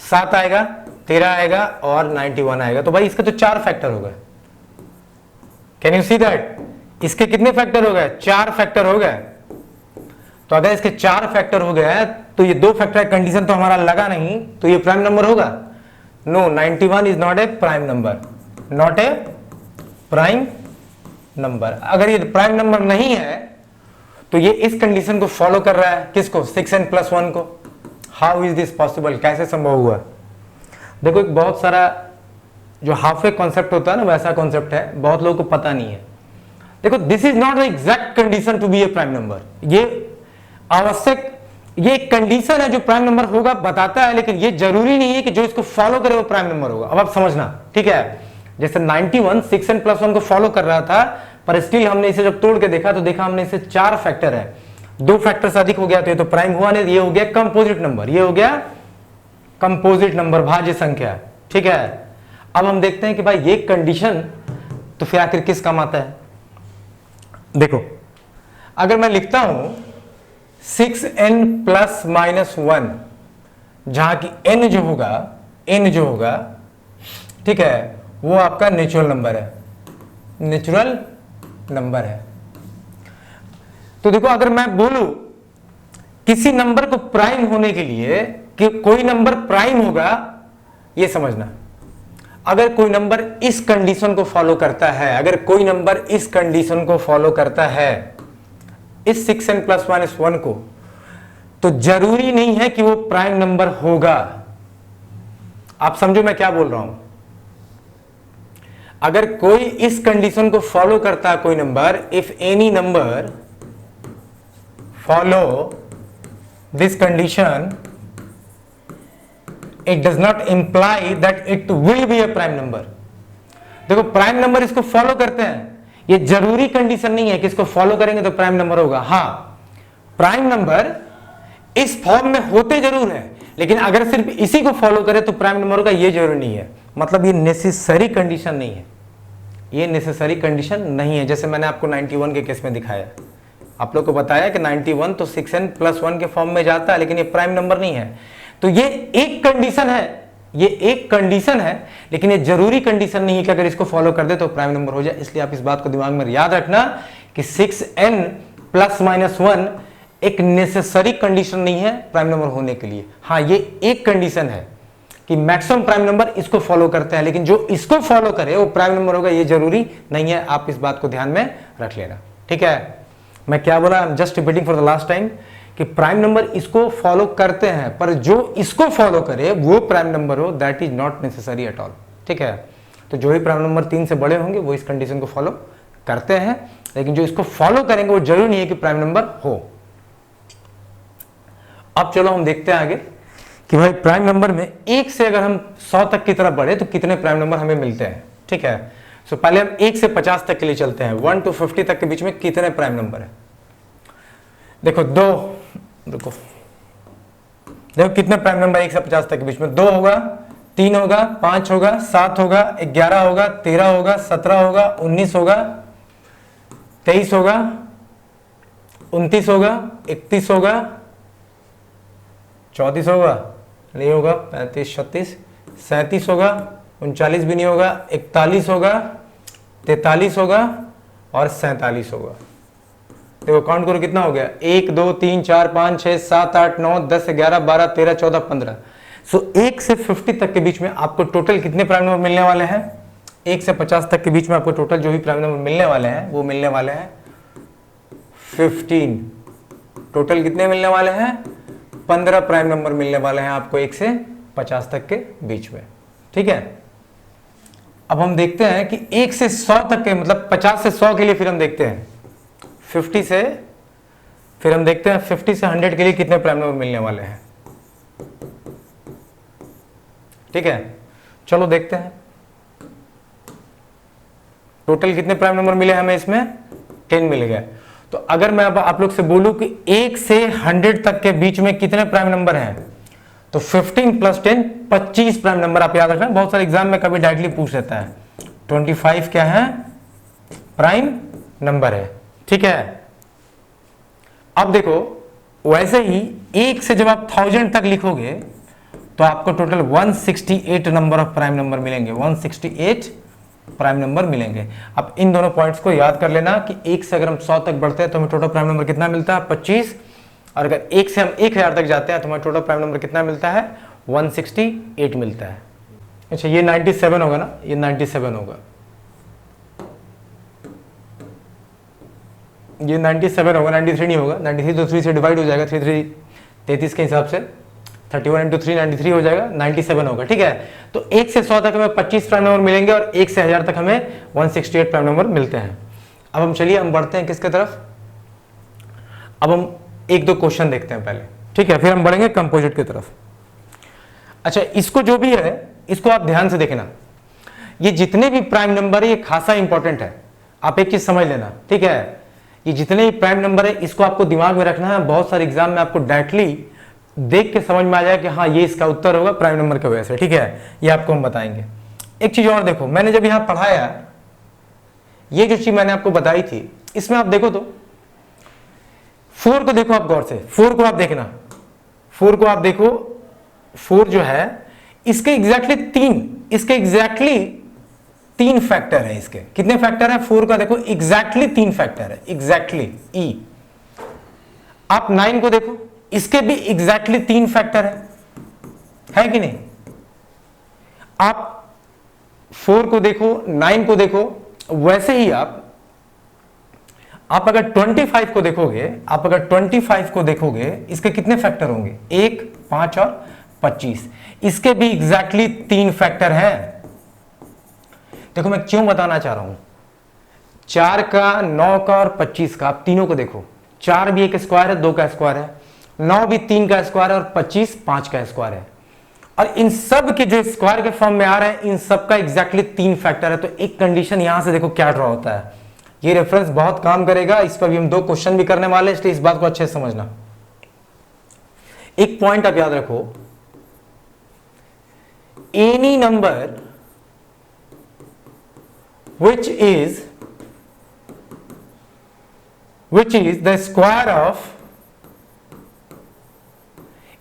7 आएगा, 13 आएगा और 91 आएगा। तो भाई इसके तो 4 फैक्टर हो गए। Can you see that? इसके कितने फैक्टर हो गए, 4 फैक्टर हो गए। तो अगर इसके 4 फैक्टर हो गए तो ये 2 फैक्टर कंडीशन तो हमारा लगा नहीं, तो ये प्राइम नंबर होगा? No, 91 is not a prime number, not a prime number. अगर ये प्राइम नंबर नहीं है तो ये इस कंडीशन को फॉलो कर रहा है, किसको, 6n प्लस 1 को। हाउ इज दिस पॉसिबल, कैसे संभव हुआ? देखो एक बहुत सारा जो हाफ ए कॉन्सेप्ट होता है ना, वैसा कॉन्सेप्ट है, बहुत लोगों को पता नहीं है। देखो this is not the exact condition to be a prime number. ये आवश्यक, ये एक कंडीशन है जो प्राइम नंबर होगा बताता है, लेकिन ये जरूरी नहीं है कि जो इसको फॉलो करे वो प्राइम नंबर होगा। अब आप समझना, ठीक है। जैसे 91 6n प्लस 1 को फॉलो कर रहा था, पर स्टिल हमने इसे जब तोड़ के देखा तो देखा हमने इसे 4 फैक्टर है, 2 फैक्टर से अधिक हो गया तो ये तो प्राइम हुआ नहीं, ये हो गया कंपोजिट नंबर, ये हो गया कंपोजिट नंबर, भाज्य संख्या, ठीक है। अब हम देखते हैं कि भाई ये कंडीशन तो फिर आखिर किस काम आता है। देखो अगर मैं लिखता हूं 6n प्लस माइनस 1, जहां की n जो होगा, ठीक है, वो आपका नेचुरल नंबर है, नेचुरल नंबर है। तो देखो अगर मैं बोलूं किसी नंबर को प्राइम होने के लिए कि कोई नंबर प्राइम होगा, ये समझना, अगर कोई नंबर इस कंडीशन को फॉलो करता है, अगर कोई नंबर इस कंडीशन को फॉलो करता है, इस 6n प्लस माइनस 1 को, तो जरूरी नहीं है कि वो प्राइम नंबर होगा। आप समझो मैं क्या बोल रहा हूं। अगर कोई इस कंडीशन को फॉलो करता है कोई number, if any number follow this condition, it does not imply that it will be a prime number. देखो प्राइम नंबर इसको फॉलो करते हैं, ये जरूरी कंडीशन नहीं है कि इसको फॉलो करेंगे तो प्राइम नंबर होगा। हां, प्राइम नंबर इस फॉर्म में होते जरूर है, लेकिन अगर सिर्फ इसी को फॉलो करे तो प्राइम नंबर होगा, ये जरूरी नहीं है। मतलब ये नेसेसरी कंडीशन नहीं है, ये नेसेसरी कंडीशन नहीं है। जैसे मैंने आपको 91 के केस में दिखाया, आप लोग को बताया कि 91 तो 6n प्लस 1 के फॉर्म में जाता है, लेकिन ये प्राइम नंबर नहीं है। तो ये एक कंडीशन है, ये एक कंडीशन है, लेकिन ये जरूरी कंडीशन नहीं है कि अगर इसको फॉलो कर दे तो प्राइम नंबर हो जाए। इसलिए आप इस बात को दिमाग में याद रखना कि 6n प्लस माइनस 1 एक नेसेसरी कंडीशन नहीं है प्राइम नंबर होने के लिए। हाँ, ये एक कंडीशन है कि मैक्सिमम प्राइम नंबर इसको फॉलो करते हैं, लेकिन जो इसको फॉलो करे वो प्राइम नंबर होगा, ये जरूरी नहीं है। आप इस बात को ध्यान में रख लेना, ठीक है। मैं क्या बोला, I am just repeating for the last time कि प्राइम नंबर इसको फॉलो करते हैं, पर जो इसको फॉलो करे वो प्राइम नंबर हो, that is not necessary at all, ठीक है। तो जो भी प्राइम नंबर 3 से बड़े होंगे वो इस कंडीशन को फॉलो करते हैं, लेकिन जो इसको फॉलो करेंगे वो जरूरी नहीं है कि प्राइम नंबर हो। अब चलो हम देखते हैं आगे कि भाई प्राइम नंबर में 1 से अगर हम 100 तक की तरफ बढ़े तो कितने प्राइम नंबर हमें मिलते हैं। ठीक है, सो पहले हम 1 से 50 तक के लिए चलते हैं। 1 to 50 तक के बीच में कितने प्राइम नंबर है। देखो देखो कितने प्राइम नंबर 1 से 50 तक के बीच में। 2 होगा, 3 होगा, 5 होगा, 7 होगा, 11 होगा, 13 होगा, 17 होगा, 19 होगा, 23 होगा, 29 होगा, 31 होगा, 34 होगा नहीं होगा, 35, 36, 37 होगा, 39 भी नहीं होगा, 41 होगा, 43 होगा और 47 होगा। देखो काउंट करो कितना हो गया। 1 2 3 4 5 6 7 8 9 10 11 12 13 14 15। सो 1 से 50 तक के बीच में आपको टोटल कितने प्राइम नंबर मिलने वाले हैं। 1 से 50 तक के बीच में आपको टोटल जो भी प्राइम नंबर मिलने वाले हैं वो मिलने वाले हैं 15। टोटल कितने मिलने वाले हैं 15 प्राइम नंबर मिलने वाले हैं आपको 1 से 50 तक के बीच में। ठीक है, अब हम देखते हैं कि 1 से 100 तक के मतलब 50 से 100 के लिए फिर हम देखते हैं 50 से, फिर हम देखते हैं 50 से 100 के लिए कितने प्राइम नंबर मिलने वाले हैं। ठीक है, चलो देखते हैं टोटल कितने प्राइम नंबर मिले हमें। इसमें 10 मिल गए। तो अगर मैं अब आप लोग से बोलूं कि 1 से 100 तक के बीच में कितने प्राइम नंबर हैं तो 15 प्लस 10 25 प्राइम नंबर। आप याद रखना, बहुत सारे एग्जाम में कभी डायरेक्टली पूछ लेता है। 25 क्या है प्राइम नंबर है। ठीक है, अब देखो वैसे ही 1 से जब आप 1000 तक लिखोगे तो आपको total 168 number of prime number मिलेंगे। 168 प्राइम नंबर मिलेंगे। अब इन दोनों पॉइंट्स को याद कर लेना कि 1 से अगर हम 100 तक बढ़ते हैं तो हमें टोटल प्राइम नंबर कितना मिलता है 25, और अगर 1 से हम 1000 तक जाते हैं तो हमें टोटल प्राइम नंबर कितना मिलता है 168 मिलता है। अच्छा ये 97 होगा ना, ये 97 होगा, ये 97 होगा, 93 नहीं होगा। 93 तो 3 से डिवाइड हो जाएगा, 3 33 के हिसाब से 31 इंटू 3 93 हो जाएगा, 97 होगा। ठीक है, तो 1 से 100 तक हमें 25 प्राइम नंबर मिलेंगे और 1 से 1000 तक हमें 168 प्राइम नंबर मिलते हैं। अब हम चलिए हम बढ़ते हैं किसके तरफ। अब हम 1-2 क्वेश्चन देखते हैं पहले। ठीक है, फिर हम बढ़ेंगे कंपोजिट की तरफ। अच्छा इसको जो भी है इसको आप ध्यान से देखना, ये जितने भी प्राइम नंबर है ये खासा इंपॉर्टेंट है। आप एक चीज समझ लेना, ठीक है, ये जितने भी प्राइम नंबर है इसको आपको दिमाग में रखना है। बहुत सारे एग्जाम में आपको डायरेक्टली देख के समझ में आ जाए कि हाँ ये इसका उत्तर होगा प्राइम नंबर की वजह से। ठीक है, ये आपको हम बताएंगे। एक चीज और देखो, मैंने जब यहां पढ़ाया ये जो चीज मैंने आपको बताई थी, इसमें आप देखो तो 4 को देखो आप गौर से, 4 को आप देखना, 4 को आप देखो, 4 जो है इसके एग्जैक्टली 3 फैक्टर है। इसके कितने फैक्टर है 4 का देखो, एग्जैक्टली 3 फैक्टर है, एग्जैक्टली ई। आप 9 को देखो, इसके भी एग्जैक्टली 3 फैक्टर है कि नहीं। आप 4 को देखो, 9 को देखो, वैसे ही आप अगर 25 को देखोगे, आप अगर 25 को देखोगे इसके कितने फैक्टर होंगे 1, 5 और 25। इसके भी एग्जैक्टली 3 फैक्टर है। देखो मैं क्यों बताना चाह रहा हूं, 4 का, 9 का और 25 का, आप तीनों को देखो। 4 भी एक स्क्वायर है, 2 का स्क्वायर है, 9 भी 3 का स्क्वायर है और 25 5 का स्क्वायर है। और इन सब के जो स्क्वायर के फॉर्म में आ रहे हैं इन सब का एग्जैक्टली 3 फैक्टर है। तो एक कंडीशन यहां से देखो क्या ड्रॉ होता है, ये रेफरेंस बहुत काम करेगा, इस पर भी हम 2 क्वेश्चन भी करने वाले हैं, इसलिए इस बात को अच्छे से समझना। एक पॉइंट आप याद रखो, any number which is the square of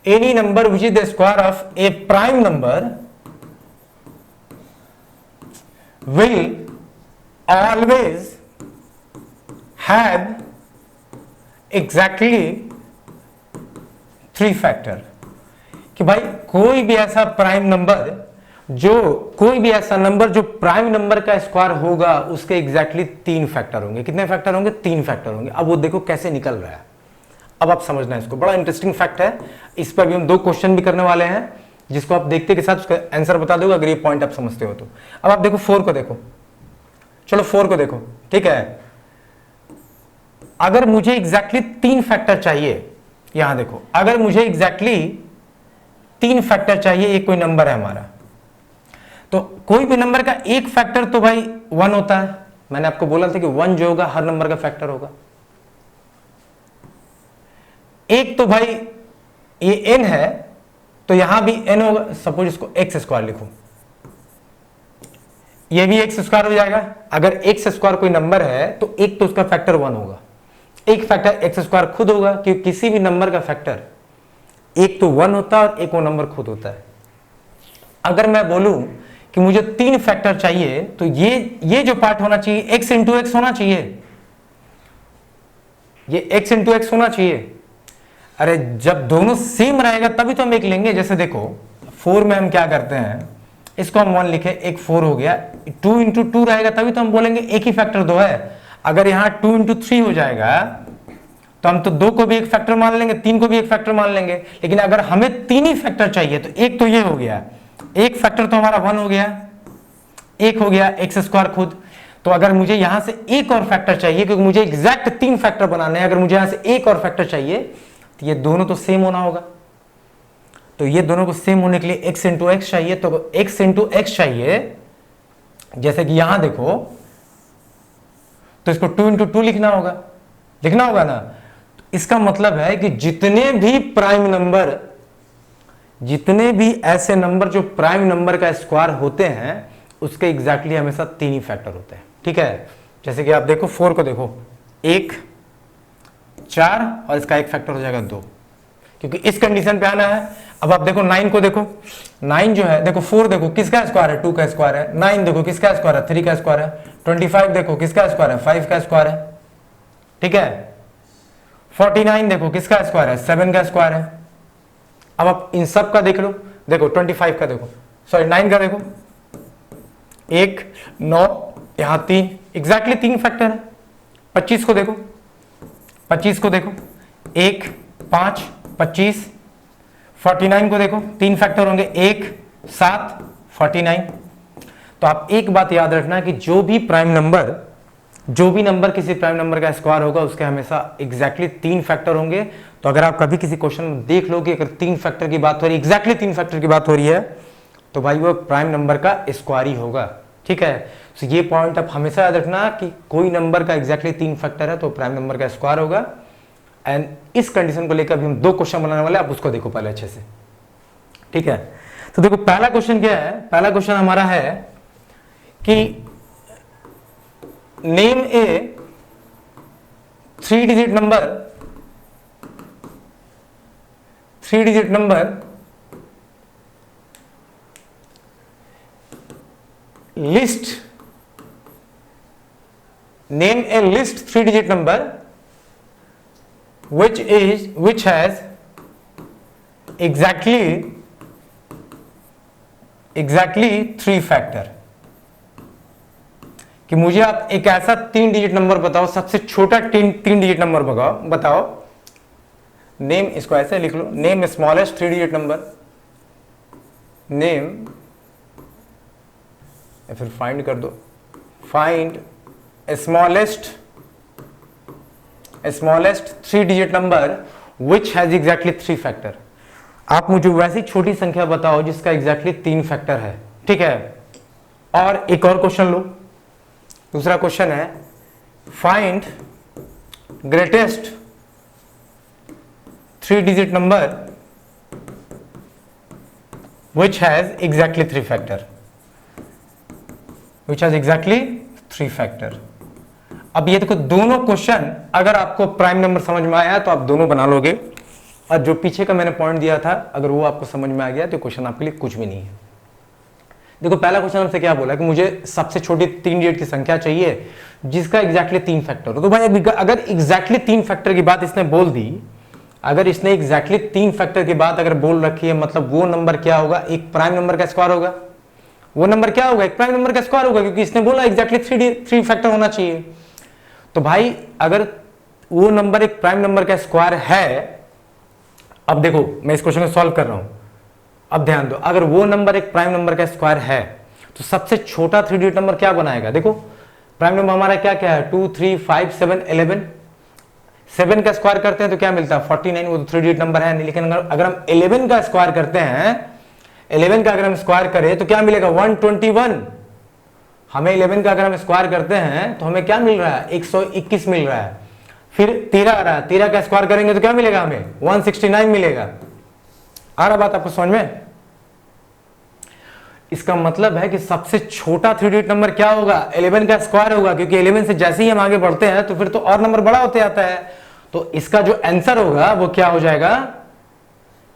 any number which is the square of a prime number will always have exactly 3 factor. कि भाई कोई भी ऐसा प्राइम नंबर जो प्राइम नंबर का स्क्वायर होगा उसके एग्जैक्टली 3 फैक्टर होंगे। कितने फैक्टर होंगे 3 फैक्टर होंगे। अब वो देखो कैसे निकल रहा है, अब आप समझना इसको, बड़ा इंटरेस्टिंग फैक्ट है। इस पर भी हम 2 क्वेश्चन भी करने वाले हैं जिसको आप देखते के साथ उसका आंसर बता दोगे अगर ये पॉइंट आप समझते हो तो। अब आप देखो 4 को देखो, चलो 4 को देखो, ठीक है। अगर मुझे एग्जैक्टली 3 फैक्टर चाहिए यहां देखो, अगर मुझे एग्जैक्टली 3 फैक्टर चाहिए, एक कोई नंबर है हमारा, तो कोई भी नंबर का एक फैक्टर तो भाई 1 होता है। मैंने आपको बोला था कि 1 जो होगा हर नंबर का फैक्टर होगा। एक तो भाई ये n है, तो यहां भी n होगा। सपोज इसको एक्स स्क्वायर लिखो, ये भी एक्स स्क्वायर हो जाएगा। अगर एक्स स्क्वायर कोई नंबर है तो एक तो उसका फैक्टर 1 होगा, एक फैक्टर एक्स स्क्वायर खुद होगा, क्योंकि किसी भी नंबर का फैक्टर एक तो 1 होता है और एक वो नंबर खुद होता है। अगर मैं बोलूं कि मुझे 3 फैक्टर चाहिए, तो ये जो पार्ट होना चाहिए x इंटू एक्स होना चाहिए, ये x इंटू एक्स होना चाहिए। अरे जब दोनों सेम रहेगा तभी तो हम एक लेंगे। जैसे देखो 4 में हम क्या करते हैं, इसको हम 1 लिखे, एक 4 हो गया। 2 इंटू 2 रहेगा तभी तो हम बोलेंगे एक ही फैक्टर 2 है। अगर यहां 2 इंटू 3 हो जाएगा तो हम तो 2 को भी एक फैक्टर मान लेंगे, 3 को भी एक फैक्टर मान लेंगे। लेकिन अगर हमें 3 ही फैक्टर चाहिए तो एक तो ये हो गया, एक फैक्टर तो हमारा 1 हो गया, एक हो गया एक्स स्क्वायर खुद। तो अगर मुझे यहां से एक और फैक्टर चाहिए, क्योंकि मुझे एग्जैक्ट 3 फैक्टर बनाने हैं, अगर मुझे यहां से एक और फैक्टर चाहिए तो ये दोनों तो सेम होना होगा। तो ये दोनों को सेम होने के लिए x इंटू एक्स चाहिए, तो x इंटू एक्स चाहिए। जैसे कि यहां देखो, तो इसको 2 इंटू 2 लिखना होगा ना। तो इसका मतलब है कि जितने भी ऐसे नंबर जो प्राइम नंबर का स्क्वायर होते हैं, उसके एग्जैक्टली हमेशा 3 ही फैक्टर होते हैं। ठीक है, जैसे कि आप देखो 4 को देखो, 1 4 और इसका एक फैक्टर हो जाएगा 2, क्योंकि इस कंडीशन पे आना है। अब आप देखो 9 को देखो, 9 जो है, देखो 4 देखो किसका स्क्वायर है, 2 का स्क्वायर है। 9 देखो किसका स्क्वायर है, 3 का स्क्वायर है। 25 देखो किसका स्क्वायर है, 5 का स्क्वायर है। ठीक है, 49 देखो किसका स्क्वायर है, 7 का स्क्वायर है। अब आप इन सब का देख लो, देखो 25 का देखो, सॉरी 9 का देखो, 1 9 यहां 3, एग्जैक्टली 3 फैक्टर है। 25 को देखो, 1 5 25। 49 को देखो, 3 फैक्टर होंगे, 1 7 49। तो आप एक बात याद रखना कि जो भी नंबर किसी प्राइम नंबर का स्क्वायर होगा, उसके हमेशा एग्जैक्टली 3 फैक्टर होंगे। तो अगर आप कभी किसी क्वेश्चन में देख लो कि अगर 3 फैक्टर की बात हो रही है, एग्जैक्टली 3 फैक्टर की बात हो रही है, तो भाई वो प्राइम नंबर का स्क्वायर ही होगा। ठीक है, तो ये पॉइंट आप हमेशा याद रखना कि कोई नंबर का एग्जैक्टली 3 फैक्टर है तो प्राइम नंबर का स्क्वायर होगा। एंड इस कंडीशन को लेकर अभी हम 2 क्वेश्चन बनाने वाले हैं, आप उसको देखो पहले अच्छे से। ठीक है, तो देखो पहला क्वेश्चन क्या है। पहला क्वेश्चन हमारा है कि name A 3 digit number list, name A list 3 digit number which has exactly 3 factor. कि मुझे आप एक ऐसा 3 डिजिट नंबर बताओ, सबसे छोटा 3 डिजिट नंबर बताओ। नेम, इसको ऐसे लिख लो, name smallest 3 digit number, name या फिर फाइंड कर दो, find smallest 3 digit number which has exactly 3 factor. आप मुझे वैसी छोटी संख्या बताओ जिसका एग्जैक्टली 3 फैक्टर है। ठीक है, और एक और क्वेश्चन लो। दूसरा क्वेश्चन है find greatest 3 digit number which has exactly 3 factor, अब ये देखो दोनों क्वेश्चन, अगर आपको प्राइम नंबर समझ में आया तो आप दोनों बना लोगे, और जो पीछे का मैंने पॉइंट दिया था अगर वो आपको समझ में आ गया तो क्वेश्चन आपके लिए कुछ भी नहीं है। देखो पहला क्वेश्चन हमसे क्या बोला कि मुझे सबसे छोटी 3 डिजिट की संख्या चाहिए जिसका एग्जैक्टली 3 फैक्टर हो। तो भाई अगर एग्जैक्टली 3 फैक्टर की बात इसने बोल दी, अगर इसने एग्जैक्टली 3 फैक्टर की बात अगर बोल रखी है, मतलब वो नंबर क्या होगा, एक प्राइम नंबर का स्क्वायर होगा। वो नंबर क्या होगा, एक प्राइम नंबर का स्क्वायर होगा, क्योंकि इसने बोला एग्जैक्टली 3 फैक्टर होना चाहिए। तो भाई अगर वो नंबर एक प्राइम नंबर का स्क्वायर है, अब देखो मैं इस क्वेश्चन को सॉल्व कर रहा हूं, अब ध्यान दो, अगर वो नंबर एक प्राइम नंबर का स्क्वायर है तो सबसे छोटा 3 डिजिट नंबर क्या बनाएगा। देखो प्राइम नंबर हमारा क्या क्या है, 2 3 5 7 11, 7 का स्क्वायर करते हैं तो क्या मिलता है 49, वो तो 3 डिजिट नंबर है नहीं। लेकिन अगर हम 11 का स्क्वायर करते हैं, 11 का अगर हम स्क्वायर करें तो क्या मिलेगा 121। हमें 11 का अगर हम स्क्वायर करते हैं तो हमें क्या मिल रहा है 121 मिल रहा है। फिर 13 आ रहा है, 13 का स्क्वायर करेंगे तो क्या मिलेगा हमें 169 मिलेगा। आ रहा बात आपको समझ में? इसका मतलब है कि सबसे छोटा 3 डिजिट नंबर क्या होगा 11 का स्क्वायर होगा, क्योंकि 11 से जैसे ही हम आगे बढ़ते हैं तो फिर तो और नंबर बड़ा होते आता है। तो इसका जो आंसर होगा वो क्या हो जाएगा,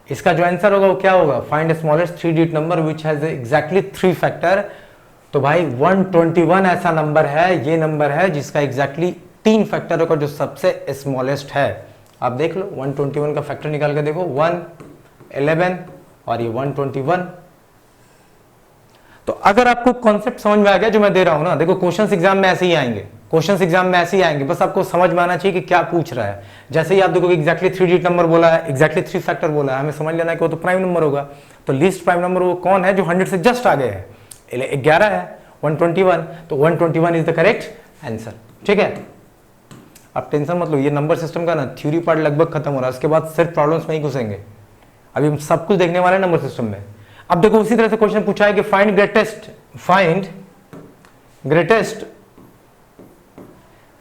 इसका जो आंसर होगा वो क्या होगा, find smallest 3 digit number which has exactly 3 factor. तो भाई 121 ऐसा नंबर है, ये नंबर है जिसका एग्जैक्टली 3 फैक्टर होगा, जो सबसे स्मॉलेस्ट है। आप देख लो 121 का फैक्टर निकाल के देखो, 1, 11 और ये 121। तो अगर आपको कॉन्सेप्ट समझ में आ गया जो मैं दे रहा हूं ना, देखो क्वेश्चंस एग्जाम में ऐसे ही आएंगे, क्वेश्चंस एग्जाम में ऐसे ही आएंगे, बस आपको समझ में आना चाहिए कि क्या पूछ रहा है। जैसे ही आप देखो एग्जैक्टली 3 डिजिट नंबर बोला है, एग्जैक्टली 3 फैक्टर बोला है, हमें समझ लेना है कि वो तो प्राइम नंबर होगा। तो लीस्ट प्राइम नंबर वो कौन है जो 100 से जस्ट आगे है, 11 है 121, तो 121 इज द करेक्ट आंसर। ठीक है, आप टेंशन मत लो, ये नंबर सिस्टम का ना थ्योरी पार्ट लगभग खत्म हो रहा है, उसके बाद सिर्फ प्रॉब्लम्स में ही घुसेंगे। अभी हम सब कुछ देखने वाले हैं नंबर सिस्टम में। अब देखो उसी तरह से क्वेश्चन पूछा है कि find greatest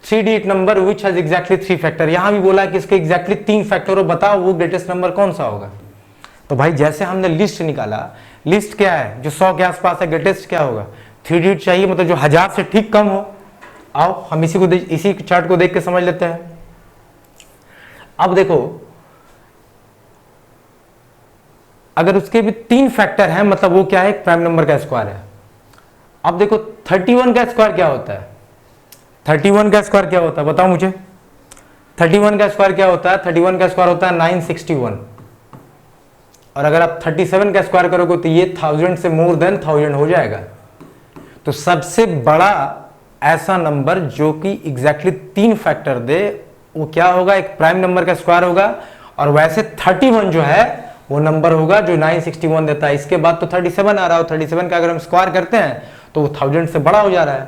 3 digit number which has exactly 3 factor. यहां भी बोला कि इसके एग्जैक्टली 3 फैक्टर हो, बताओ वो ग्रेटेस्ट नंबर कौन सा होगा। तो भाई जैसे हमने लिस्ट निकाला, लिस्ट क्या है जो 100 के आसपास है, ग्रेटेस्ट क्या होगा 3 डिजिट चाहिए, मतलब जो 1000 से ठीक कम हो। आओ हम इसी चार्ट को देख के समझ लेते हैं। अब देखो अगर उसके भी 3 फैक्टर हैं, मतलब वो क्या है, एक प्राइम नंबर का स्क्वायर है। अब देखो 31 का स्क्वायर क्या होता है, 31 का स्क्वायर क्या होता है बताओ मुझे। 31 का स्क्वायर क्या होता है, 31 का स्क्वायर होता है 961। और अगर आप 37 का स्क्वायर करोगे तो ये 1000 से मोर देन 1000 हो जाएगा। तो सबसे बड़ा ऐसा नंबर जो कि एग्जैक्टली 3 फैक्टर दे वो क्या होगा, एक प्राइम नंबर का स्क्वायर होगा। और वैसे 31 जो है वो नंबर होगा जो 961 देता है। इसके बाद तो 37 आ रहा हो, 37 का अगर हम स्क्वायर करते हैं तो वो 1000 से बड़ा हो जा रहा है।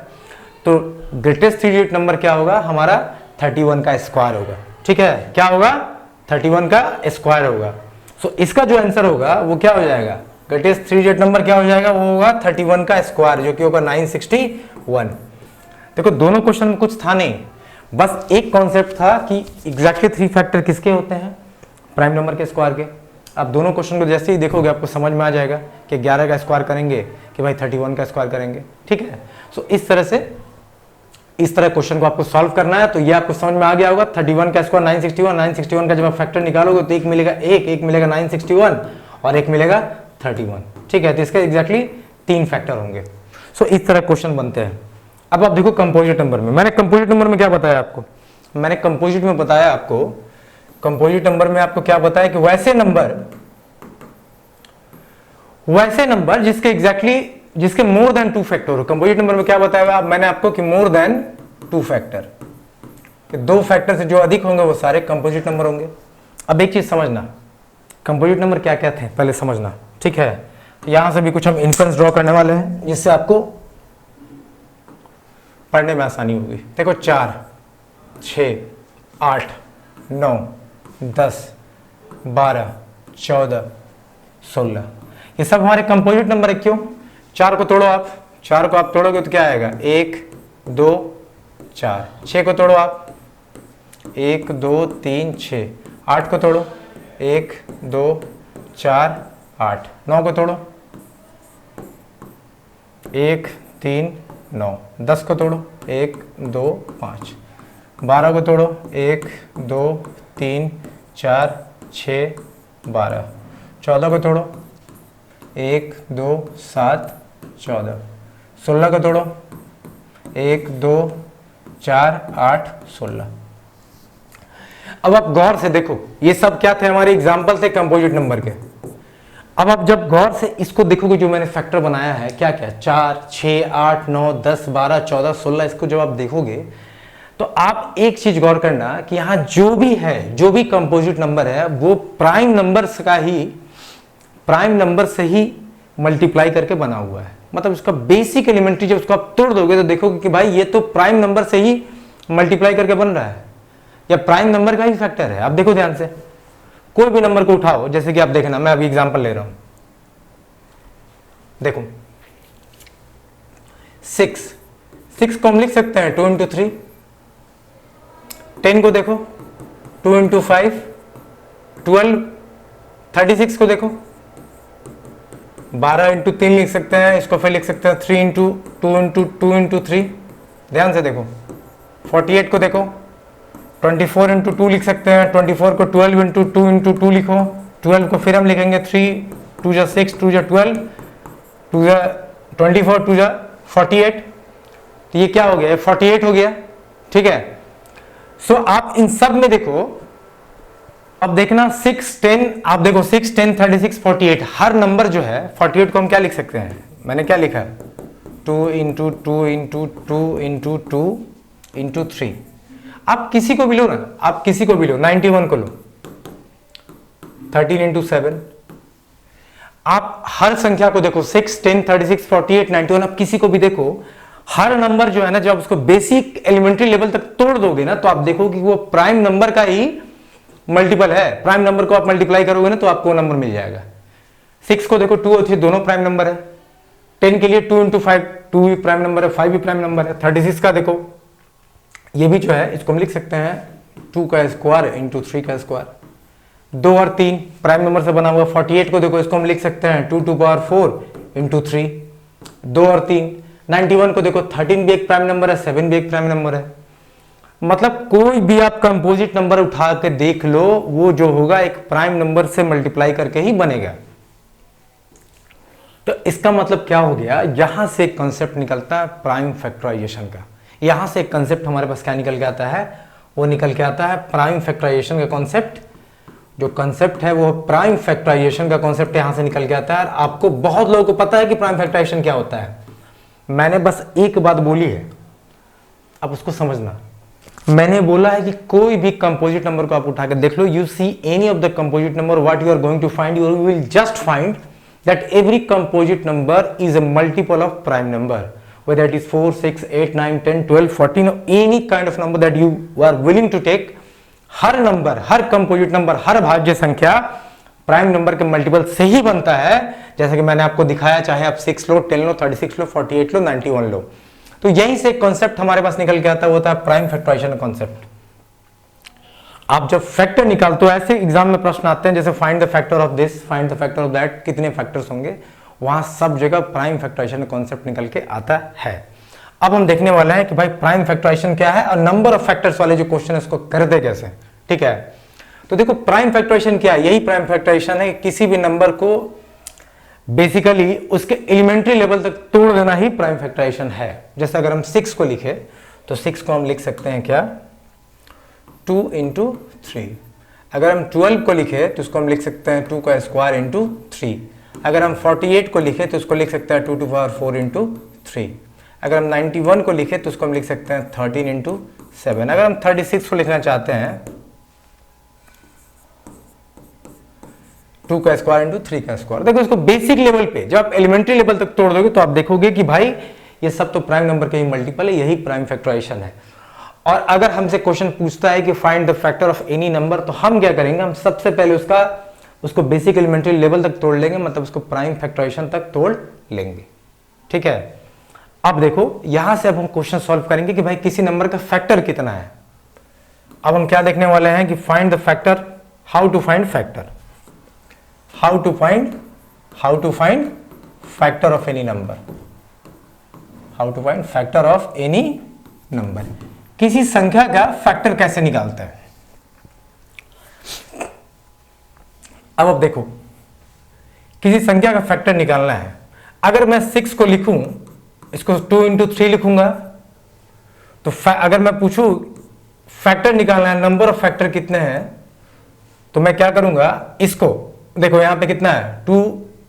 तो ग्रेटेस्ट 3 डिजिट नंबर क्या होगा हमारा 31 का स्क्वायर होगा। ठीक है, क्या होगा 31 का स्क्वायर होगा। सो इसका जो आंसर होगा वो क्या हो जाएगा, ग्रेटेस्ट 3 डिजिट नंबर क्या हो जाएगा, वो होगा 31 का स्क्वायर, जो कि होगा 961। देखो दोनों क्वेश्चन में कुछ था नहीं, बस एक कॉन्सेप्ट था कि एग्जैक्टली 3 फैक्टर किसके होते हैं, प्राइम नंबर के स्क्वायर के। आप दोनों क्वेश्चन को जैसे ही देखोगे आपको समझ में आ जाएगा कि 11 का स्क्वायर करेंगे कि भाई 31 का स्क्वायर करेंगे। ठीक है, सो इस तरह क्वेश्चन को आपको सॉल्व करना है। तो ये आपको समझ में आ गया होगा। 31 का स्क्वायर 961 का जब आप फैक्टर निकालोगे तो एक मिलेगा 1 मिलेगा 961 और एक मिलेगा 31। ठीक है, तो इसके एग्जैक्टली 3 फैक्टर होंगे। सो इस तरह क्वेश्चन बनते हैं। अब आप देखो कंपोजिट नंबर में, मैंने कंपोजिट नंबर में क्या बताया आपको, मैंने कंपोजिट में बताया आपको, कंपोजिट नंबर में आपको क्या बताया कि वैसे नंबर जिसके मोर देन 2 फैक्टर हो। कंपोजिट नंबर में क्या बताया मैंने आपको कि मोर देन 2 फैक्टर, कि 2 फैक्टर से जो अधिक होंगे वो सारे कंपोजिट नंबर होंगे। अब एक चीज समझना, कंपोजिट नंबर क्या क्या थे पहले समझना। ठीक है, तो यहां से भी कुछ हम इन्फ्रेंस ड्रॉ करने वाले हैं जिससे आपको पढ़ने में आसानी होगी। देखो 4, 6, 8, 9, 10, 12, 14, 16 ये सब हमारे कंपोजिट नंबर है। क्यों, 4 को तोड़ो आप, 4 को आप तोड़ोगे तो क्या आएगा 1, 2, 4। 6 को तोड़ो आप, 1, 2, 3, 6। 8 को तोड़ो, 1, 2, 4, 8। 9 को तोड़ो, 1, 3, 9। 10 को तोड़ो, 1, 2, 5। 12 को तोड़ो, 1, 2, 3, 4, 6, 12। 14 को तोड़ो, 1, 2, 7, 14। 16 को तोड़ो, 1, 2, 4, 8, 16। अब आप गौर से देखो, ये सब क्या थे हमारे एग्जाम्पल थे कंपोजिट नंबर के। अब आप जब गौर से इसको देखोगे जो मैंने फैक्टर बनाया है क्या क्या, 4, 6, 8, 9, 10, 12, 14, 16, इसको जब आप देखोगे तो आप एक चीज गौर करना कि यहां जो भी कंपोजिट नंबर है वो प्राइम नंबर से ही मल्टीप्लाई करके बना हुआ है। मतलब उसका बेसिक एलिमेंट्री जब उसको आप तोड़ दोगे तो देखोगे कि भाई ये तो प्राइम नंबर से ही मल्टीप्लाई करके बन रहा है। या प्राइम नंबर का ही फैक्टर है। आप देखो ध्यान से, कोई भी नंबर को उठाओ, जैसे कि आप देखना, मैं अभी एग्जांपल ले रहा हूं, देखो 6 को हम लिख सकते हैं 2 × 3। 10 को देखो 2 × 5, 12। 36 को देखो 12 × 3 लिख सकते हैं, इसको फिर लिख सकते हैं 3 × 2 × 3। ध्यान से देखो 48 को देखो 24 × 2 लिख सकते हैं, 24 को 12 × 2 × 2 लिखो, 12 को फिर हम लिखेंगे 3 2 6 2 12 2 24 2 48। तो ये क्या हो गया, 48 हो गया। ठीक है, सो आप इन सब में देखो, अब देखना 6 10, आप देखो 6 10 36 48, हर नंबर जो है 48 को हम क्या लिख सकते हैं, मैंने क्या लिखा है 2 × 2 × 2 × 2 × 3। आप किसी को भी लो ना, आप किसी को भी लो, 91 को लो 13 × 7। आप हर संख्या को देखो 6 10 36 48 91, आप किसी को भी देखो, हर नंबर जो है ना, जब उसको बेसिक एलिमेंट्री लेवल तक तोड़ दोगे ना, तो आप देखो कि वो प्राइम नंबर का ही मल्टीपल है। प्राइम नंबर को आप मल्टीप्लाई करोगे ना तो आपको नंबर मिल जाएगा। 6 को देखो 2 और 3 दोनों प्राइम नंबर है। 10 के लिए 2 × 5, 2 भी प्राइम नंबर है, 5 भी प्राइम नंबर है। 36 का देखो, ये भी जो है इसको हम लिख सकते हैं 2 का स्क्वायर × 3 का स्क्वायर। 2 और 3 प्राइम नंबर से बना हुआ। 48 को देखो, इसको हम लिख सकते हैं 2 × 4 × 3। 2 और 3। 91 को देखो, 13 भी एक प्राइम नंबर है, 7 भी एक प्राइम नंबर है। मतलब कोई भी आप कंपोजिट नंबर उठा के देख लो, वो जो होगा एक प्राइम नंबर से मल्टीप्लाई करके ही बनेगा। तो इसका मतलब क्या हो गया, यहां से एक कंसेप्ट निकलता है प्राइम फैक्टराइजेशन का। यहां से एक कंसेप्ट हमारे पास क्या निकल के आता है, वो निकल के आता है प्राइम फैक्टराइजेशन का कॉन्सेप्ट। जो कंसेप्ट है वो प्राइम फैक्टराइजेशन का कॉन्सेप्ट यहां से निकल के आता है। आपको बहुत लोगों को पता है कि प्राइम फैक्टराइजेशन क्या होता है, मैंने बस एक बात बोली है, अब उसको समझना। मैंने बोला है कि कोई भी कंपोजिट नंबर को आप उठा के देख लो, you see any of the composite number, what you are going to find, you will just find that every composite number is a multiple of prime number, whether it is 4 6 8 9 10 12 14 or any kind of number that you are willing to take। हर number, हर composite number, हर भाज्य संख्या prime number के multiple से ही बनता है। जैसे कि मैंने आपको दिखाया, चाहे आप 6 लो, 10 लो, 36 लो, 48 लो, 91 लो। तो यहीं से एक कॉन्सेप्ट हमारे पास निकल के आता है, वो होता है प्राइम फैक्टराइजेशन कॉन्सेप्ट। आप जब फैक्टर निकालते हो, ऐसे एग्जाम में प्रश्न आते हैं जैसे find the factor of this, find the factor of that, कितने फैक्टर्स होंगे, वहां सब जगह प्राइम फैक्टराइजेशन कॉन्सेप्ट निकल के आता है। अब हम देखने वाले हैं कि भाई प्राइम फैक्टराइजेशन क्या है और नंबर ऑफ फैक्टर्स वाले जो क्वेश्चन है उसको करते कैसे। ठीक है, तो देखो प्राइम फैक्टराइजेशन क्या है, यही प्राइम फैक्टराइजेशन है, किसी भी नंबर को बेसिकली उसके एलिमेंट्री लेवल तक तोड़ देना ही प्राइम फैक्टराइजेशन है। जैसे अगर हम 6 को लिखे तो 6 को हम लिख सकते हैं क्या, 2 × 3। अगर हम 12 को लिखे तो उसको हम लिख सकते हैं 2 का स्क्वायर × 3। अगर हम 48 को लिखे तो उसको लिख सकते हैं 2 × 4 × 3। अगर हम 91 को लिखे तो उसको हम लिख सकते हैं 13 × 7। अगर हम 36 को लिखना चाहते हैं 2 का स्क्वायर × 3 का स्क्वायर। देखो इसको बेसिक लेवल पे जब आप एलिमेंट्री लेवल तक तोड़ दोगे तो आप देखोगे कि भाई ये सब तो प्राइम नंबर के ही मल्टीपल है, यही प्राइम फैक्टराइजेशन है। और अगर हमसे क्वेश्चन पूछता है कि find the factor of any number, तो हम क्या करेंगे, हम सबसे पहले उसको बेसिक एलिमेंट्री लेवल तक तोड़ लेंगे, मतलब उसको प्राइम फैक्टराइजेशन तक तोड़ लेंगे। ठीक है, अब देखो यहां से अब हम क्वेश्चन सॉल्व करेंगे कि भाई किसी नंबर का फैक्टर कितना है। अब हम क्या देखने वाले हैं कि find the factor, how to find factor, how to find factor of any number, how to find factor of any number. किसी संख्या का फैक्टर कैसे निकालते हैं। अब देखो किसी संख्या का फैक्टर निकालना है, अगर मैं 6 को लिखूं, इसको 2 × 3 लिखूंगा, तो अगर मैं पूछूं फैक्टर निकालना है, नंबर ऑफ फैक्टर कितने हैं, तो मैं क्या करूंगा, इसको देखो यहां पे कितना है, 2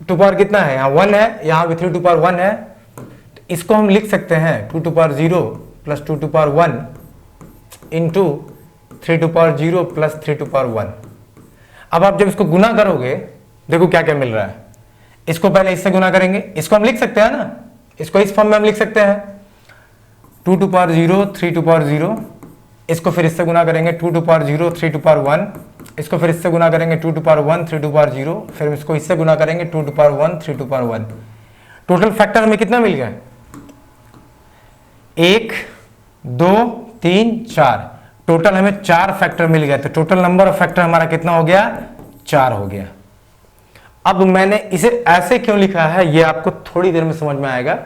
टू पावर कितना है, यहां 1 है, यहां भी 3 टू पावर 1 है, तो इसको हम लिख सकते हैं 2 to power 0 plus 2 to power 1 into 3 to power 0 plus 3 to power 1। अब आप जब इसको गुना करोगे, देखो क्या क्या मिल रहा है, इसको पहले इससे गुना करेंगे, इसको हम लिख सकते हैं ना, इसको इस फॉर्म में हम लिख सकते हैं 2 टू पावर 0 3 टू पावर 0 इसको फिर इससे गुना करेंगे 2 टू पावर 0 3 टू पावर 1, इसको फिर इससे गुना करेंगे 2 टू पावर 1 3 टू पावर 0, फिर इसको इससे गुना करेंगे 2 to power 1 3 to power 1। Total factor हमें कितना मिल गया? 1 2 3 4, टोटल हमें 4 फैक्टर मिल गया। तो टोटल नंबर ऑफ फैक्टर हमारा कितना हो गया? 4 हो गया। अब मैंने इसे ऐसे क्यों लिखा है ये आपको थोड़ी देर में समझ में आएगा।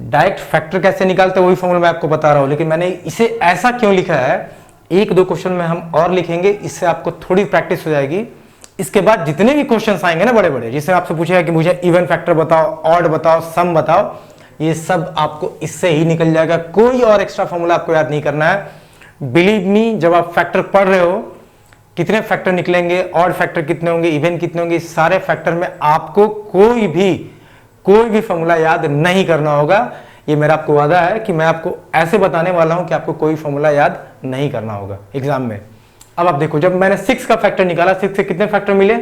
डायरेक्ट फैक्टर कैसे निकालते हैं वही फॉर्मूला मैं आपको बता रहा हूं, लेकिन मैंने इसे ऐसा क्यों लिखा है, एक दो क्वेश्चन में हम और लिखेंगे, इससे आपको थोड़ी प्रैक्टिस हो जाएगी। इसके बाद जितने भी क्वेश्चंस आएंगे ना बड़े बड़े, जिससे आपसे पूछेगा कि मुझे इवन फैक्टर बताओ, ऑड बताओ, सम बताओ, ये सब आपको इससे ही निकल जाएगा। कोई और एक्स्ट्रा फॉर्मूला आपको याद नहीं करना है। बिलीव मी, जब आप फैक्टर पढ़ रहे हो, कितने फैक्टर निकलेंगे, ऑड फैक्टर कितने होंगे, इवन कितने होंगे, सारे फैक्टर में आपको कोई भी फॉर्मूला याद नहीं करना होगा। ये मेरा आपको वादा है कि मैं आपको ऐसे बताने वाला हूं कि आपको कोई फॉर्मूला याद नहीं करना होगा एग्जाम में। अब आप देखो, जब मैंने 6 का फैक्टर निकाला, 6 से कितने फैक्टर मिले?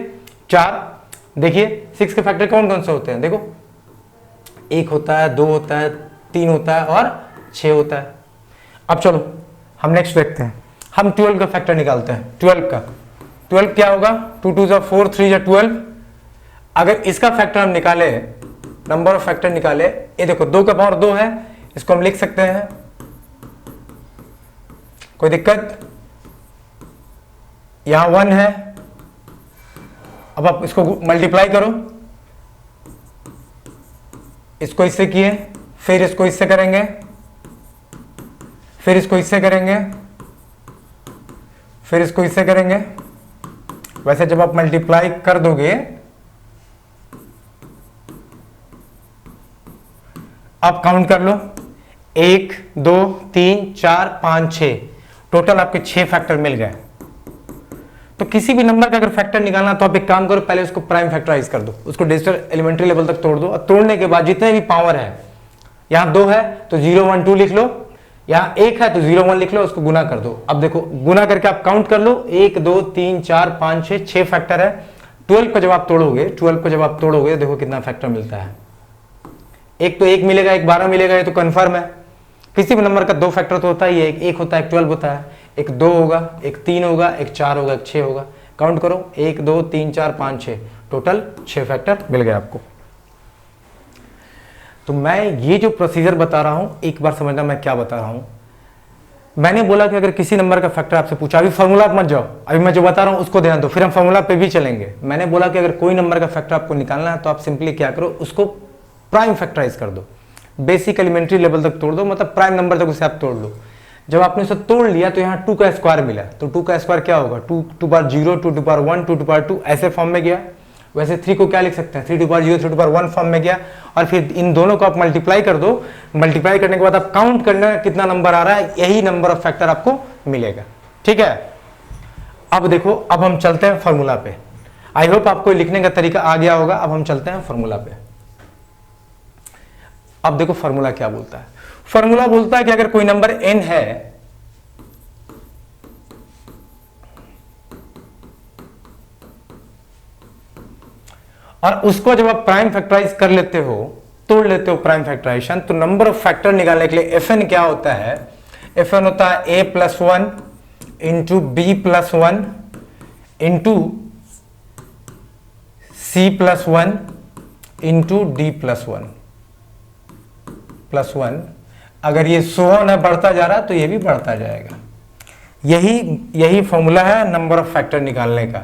4। देखिए 6 के फैक्टर कौन कौन से होते हैं, देखो 1 होता है, 2 होता है, 3 होता है और 6 होता है। अब चलो हम नेक्स्ट देखते हैं। हम 12 का फैक्टर निकालते हैं। 12 क्या होगा? 2 2 जा 4 3 जा 12। अगर इसका फैक्टर हम निकाले, नंबर ऑफ फैक्टर निकाले, ये देखो 2 का पावर 2 है, इसको हम लिख सकते हैं, कोई दिक्कत? यहां 1 है। अब आप इसको मल्टीप्लाई करो, इसको इससे किए, फिर इसको इससे करेंगे, फिर इसको इससे करेंगे, फिर इसको इससे करेंगे। वैसे जब आप मल्टीप्लाई कर दोगे, आप काउंट कर लो, 1 2 3 4 5 6, टोटल आपके 6 फैक्टर मिल गए। तो किसी भी नंबर का अगर फैक्टर निकालना तो आप एक काम करो, पहले उसको प्राइम फैक्टराइज कर दो, उसको डिजिटल एलिमेंट्री लेवल तक तोड़ दो, और तोड़ने के बाद जितने भी पावर है, यहां 2 है तो 0 1 2 लिख लो, यहां 1 है तो 0 1 लिख लो, उसको गुना कर दो। अब देखो गुना करके आप काउंट कर लो, 1 2 3 4 5 6, 6 फैक्टर है। 12 को जब आप तोड़ोगे देखो कितना फैक्टर मिलता है। एक तो 1 मिलेगा, एक 12 मिलेगा, ये तो कंफर्म है। किसी भी नंबर का 2 फैक्टर तो होता ही है, एक होता है, एक 12 होता है, एक 2 होगा, एक 3 होगा, एक 4 होगा, एक 6 होगा। काउंट करो, 1 2 3 4 5 6, टोटल 6 फैक्टर मिल गए आपको। तो मैं ये जो प्रोसीजर बता रहा हूं, एक बार समझना मैं क्या बता रहा हूं। मैंने बोला कि अगर किसी नंबर का फैक्टर आपसे पूछा, अभी फॉर्मूला आप मत जाओ, अभी मैं जो बता रहा हूं उसको ध्यान दो, फिर हम फॉर्मूला पे भी चलेंगे। मैंने बोला कि अगर कोई नंबर का फैक्टर आपको निकालना है तो आप सिंपली क्या करो, उसको प्राइम फैक्टराइज कर दो, बेसिक एलिमेंट्री लेवल तक तोड़ दो, मतलब प्राइम नंबर तक उसे आप तोड़ लो। जब आपने उसे तोड़ लिया तो यहाँ 2 का स्क्वायर मिला, तो 2 का स्क्वायर क्या होगा? 2 to power 0, 2 to power 1, 2 to power 2, ऐसे फॉर्म में गया। वैसे 3 को क्या लिख सकते हैं? 3 to power 0, 3 to power 1 form में गया। और फिर इन दोनों को आप मल्टीप्लाई कर दो, मल्टीप्लाई करने के बाद आप काउंट करना कितना नंबर आ रहा है, यही नंबर ऑफ फैक्टर आपको मिलेगा। ठीक है, अब देखो, अब हम चलते हैं फॉर्मूला पे। आई होप आपको लिखने का तरीका आ गया होगा। अब हम चलते हैं फॉर्मूला पे। अब देखो फॉर्मूला क्या बोलता है। फॉर्मूला बोलता है कि अगर कोई नंबर n है, और उसको जब आप प्राइम फैक्टराइज कर लेते हो, तोड़ लेते हो प्राइम फैक्टराइजेशन, तो नंबर ऑफ फैक्टर निकालने के लिए fn क्या होता है? fn होता है a plus 1 into b plus 1 into c plus 1 into d plus 1। अगर ये सो ऑन है, बढ़ता जा रहा तो ये भी बढ़ता जाएगा। यही फॉर्मूला है नंबर ऑफ फैक्टर निकालने का,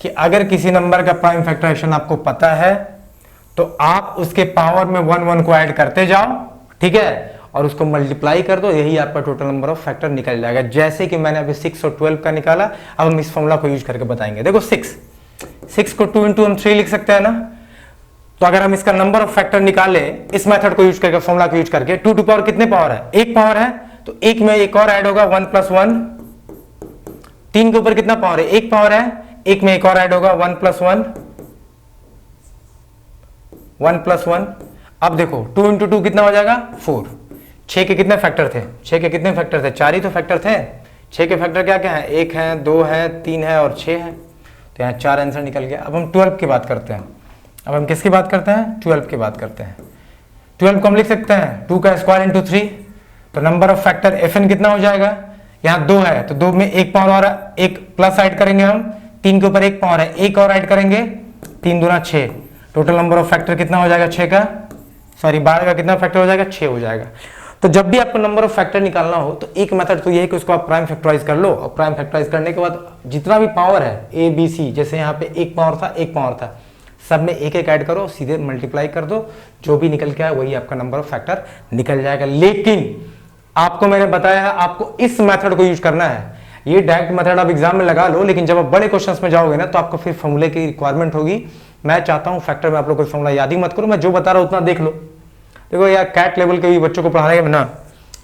कि अगर किसी नंबर का प्राइम फैक्टराइजेशन आपको पता है तो आप उसके पावर में 1 1 को ऐड करते जाओ, ठीक है, और उसको मल्टीप्लाई कर दो, यही आपका टोटल नंबर ऑफ फैक्टर निकल जाएगा। जैसे कि मैंने अभी 6 और 12 का निकाला, अब हम इस फॉर्मूला को यूज करके बताएंगे। देखो 6 को 2 इंटू हम 3 लिख सकते हैं ना, तो अगर हम इसका नंबर ऑफ फैक्टर निकाले इस मेथड को यूज करके, फॉर्मूला को यूज करके, 2 टू पावर कितने पावर है? 1 पावर है, तो 1 में एक और ऐड होगा 1 प्लस 1। 3 के ऊपर कितना पावर है? 1 पावर है, 1 में एक और ऐड होगा 1 प्लस 1। अब देखो 2 इंटू 2 कितना हो जाएगा? 4। 6 के कितने फैक्टर थे? 6 के कितने फैक्टर थे? 4 ही तो फैक्टर थे। 6 के फैक्टर क्या क्या है? 1 है, 2 है, 3 है और 6 है, तो यहाँ 4 आंसर निकल गया। अब हम 12 की बात करते हैं। अब हम किसकी बात करते हैं? 12 की बात करते हैं। 12 को हम लिख सकते हैं 2 का स्क्वायर इंटू 3, तो number of factor f n कितना हो जाएगा, यहाँ 2 है तो 2 में एक पावर और एक प्लस ऐड करेंगे हम, 3 के ऊपर एक पावर है, एक और ऐड करेंगे, 3 दूना 6, टोटल नंबर ऑफ फैक्टर कितना हो जाएगा 6 का, सॉरी 12 का कितना फैक्टर हो जाएगा 6 हो जाएगा। तो जब भी आपको नंबर ऑफ फैक्टर निकालना हो तो एक मेथड तो ये है कि उसको आप प्राइम फैक्टराइज कर लो, और प्राइम फैक्टराइज करने के बाद जितना भी पावर है ए बी सी, जैसे यहाँ पे एक पावर था एक पावर था, सब में एक एक ऐड करो, सीधे मल्टीप्लाई कर दो, जो भी निकल के आए वही आपका नंबर ऑफ फैक्टर निकल जाएगा। लेकिन आपको मैंने बताया है आपको इस मेथड को यूज करना है, ये डायरेक्ट मेथड आप एग्जाम में लगा लो, लेकिन जब आप बड़े क्वेश्चंस में जाओगे ना तो आपको फिर फॉर्मूले की रिक्वायरमेंट होगी। मैं चाहता हूं फैक्टर में आप लोग कोई फॉर्मूला याद ही मत करो, मैं जो बता रहा हूं उतना देख लो। देखो यार कैट लेवल के भी बच्चों को पढ़ाने में ना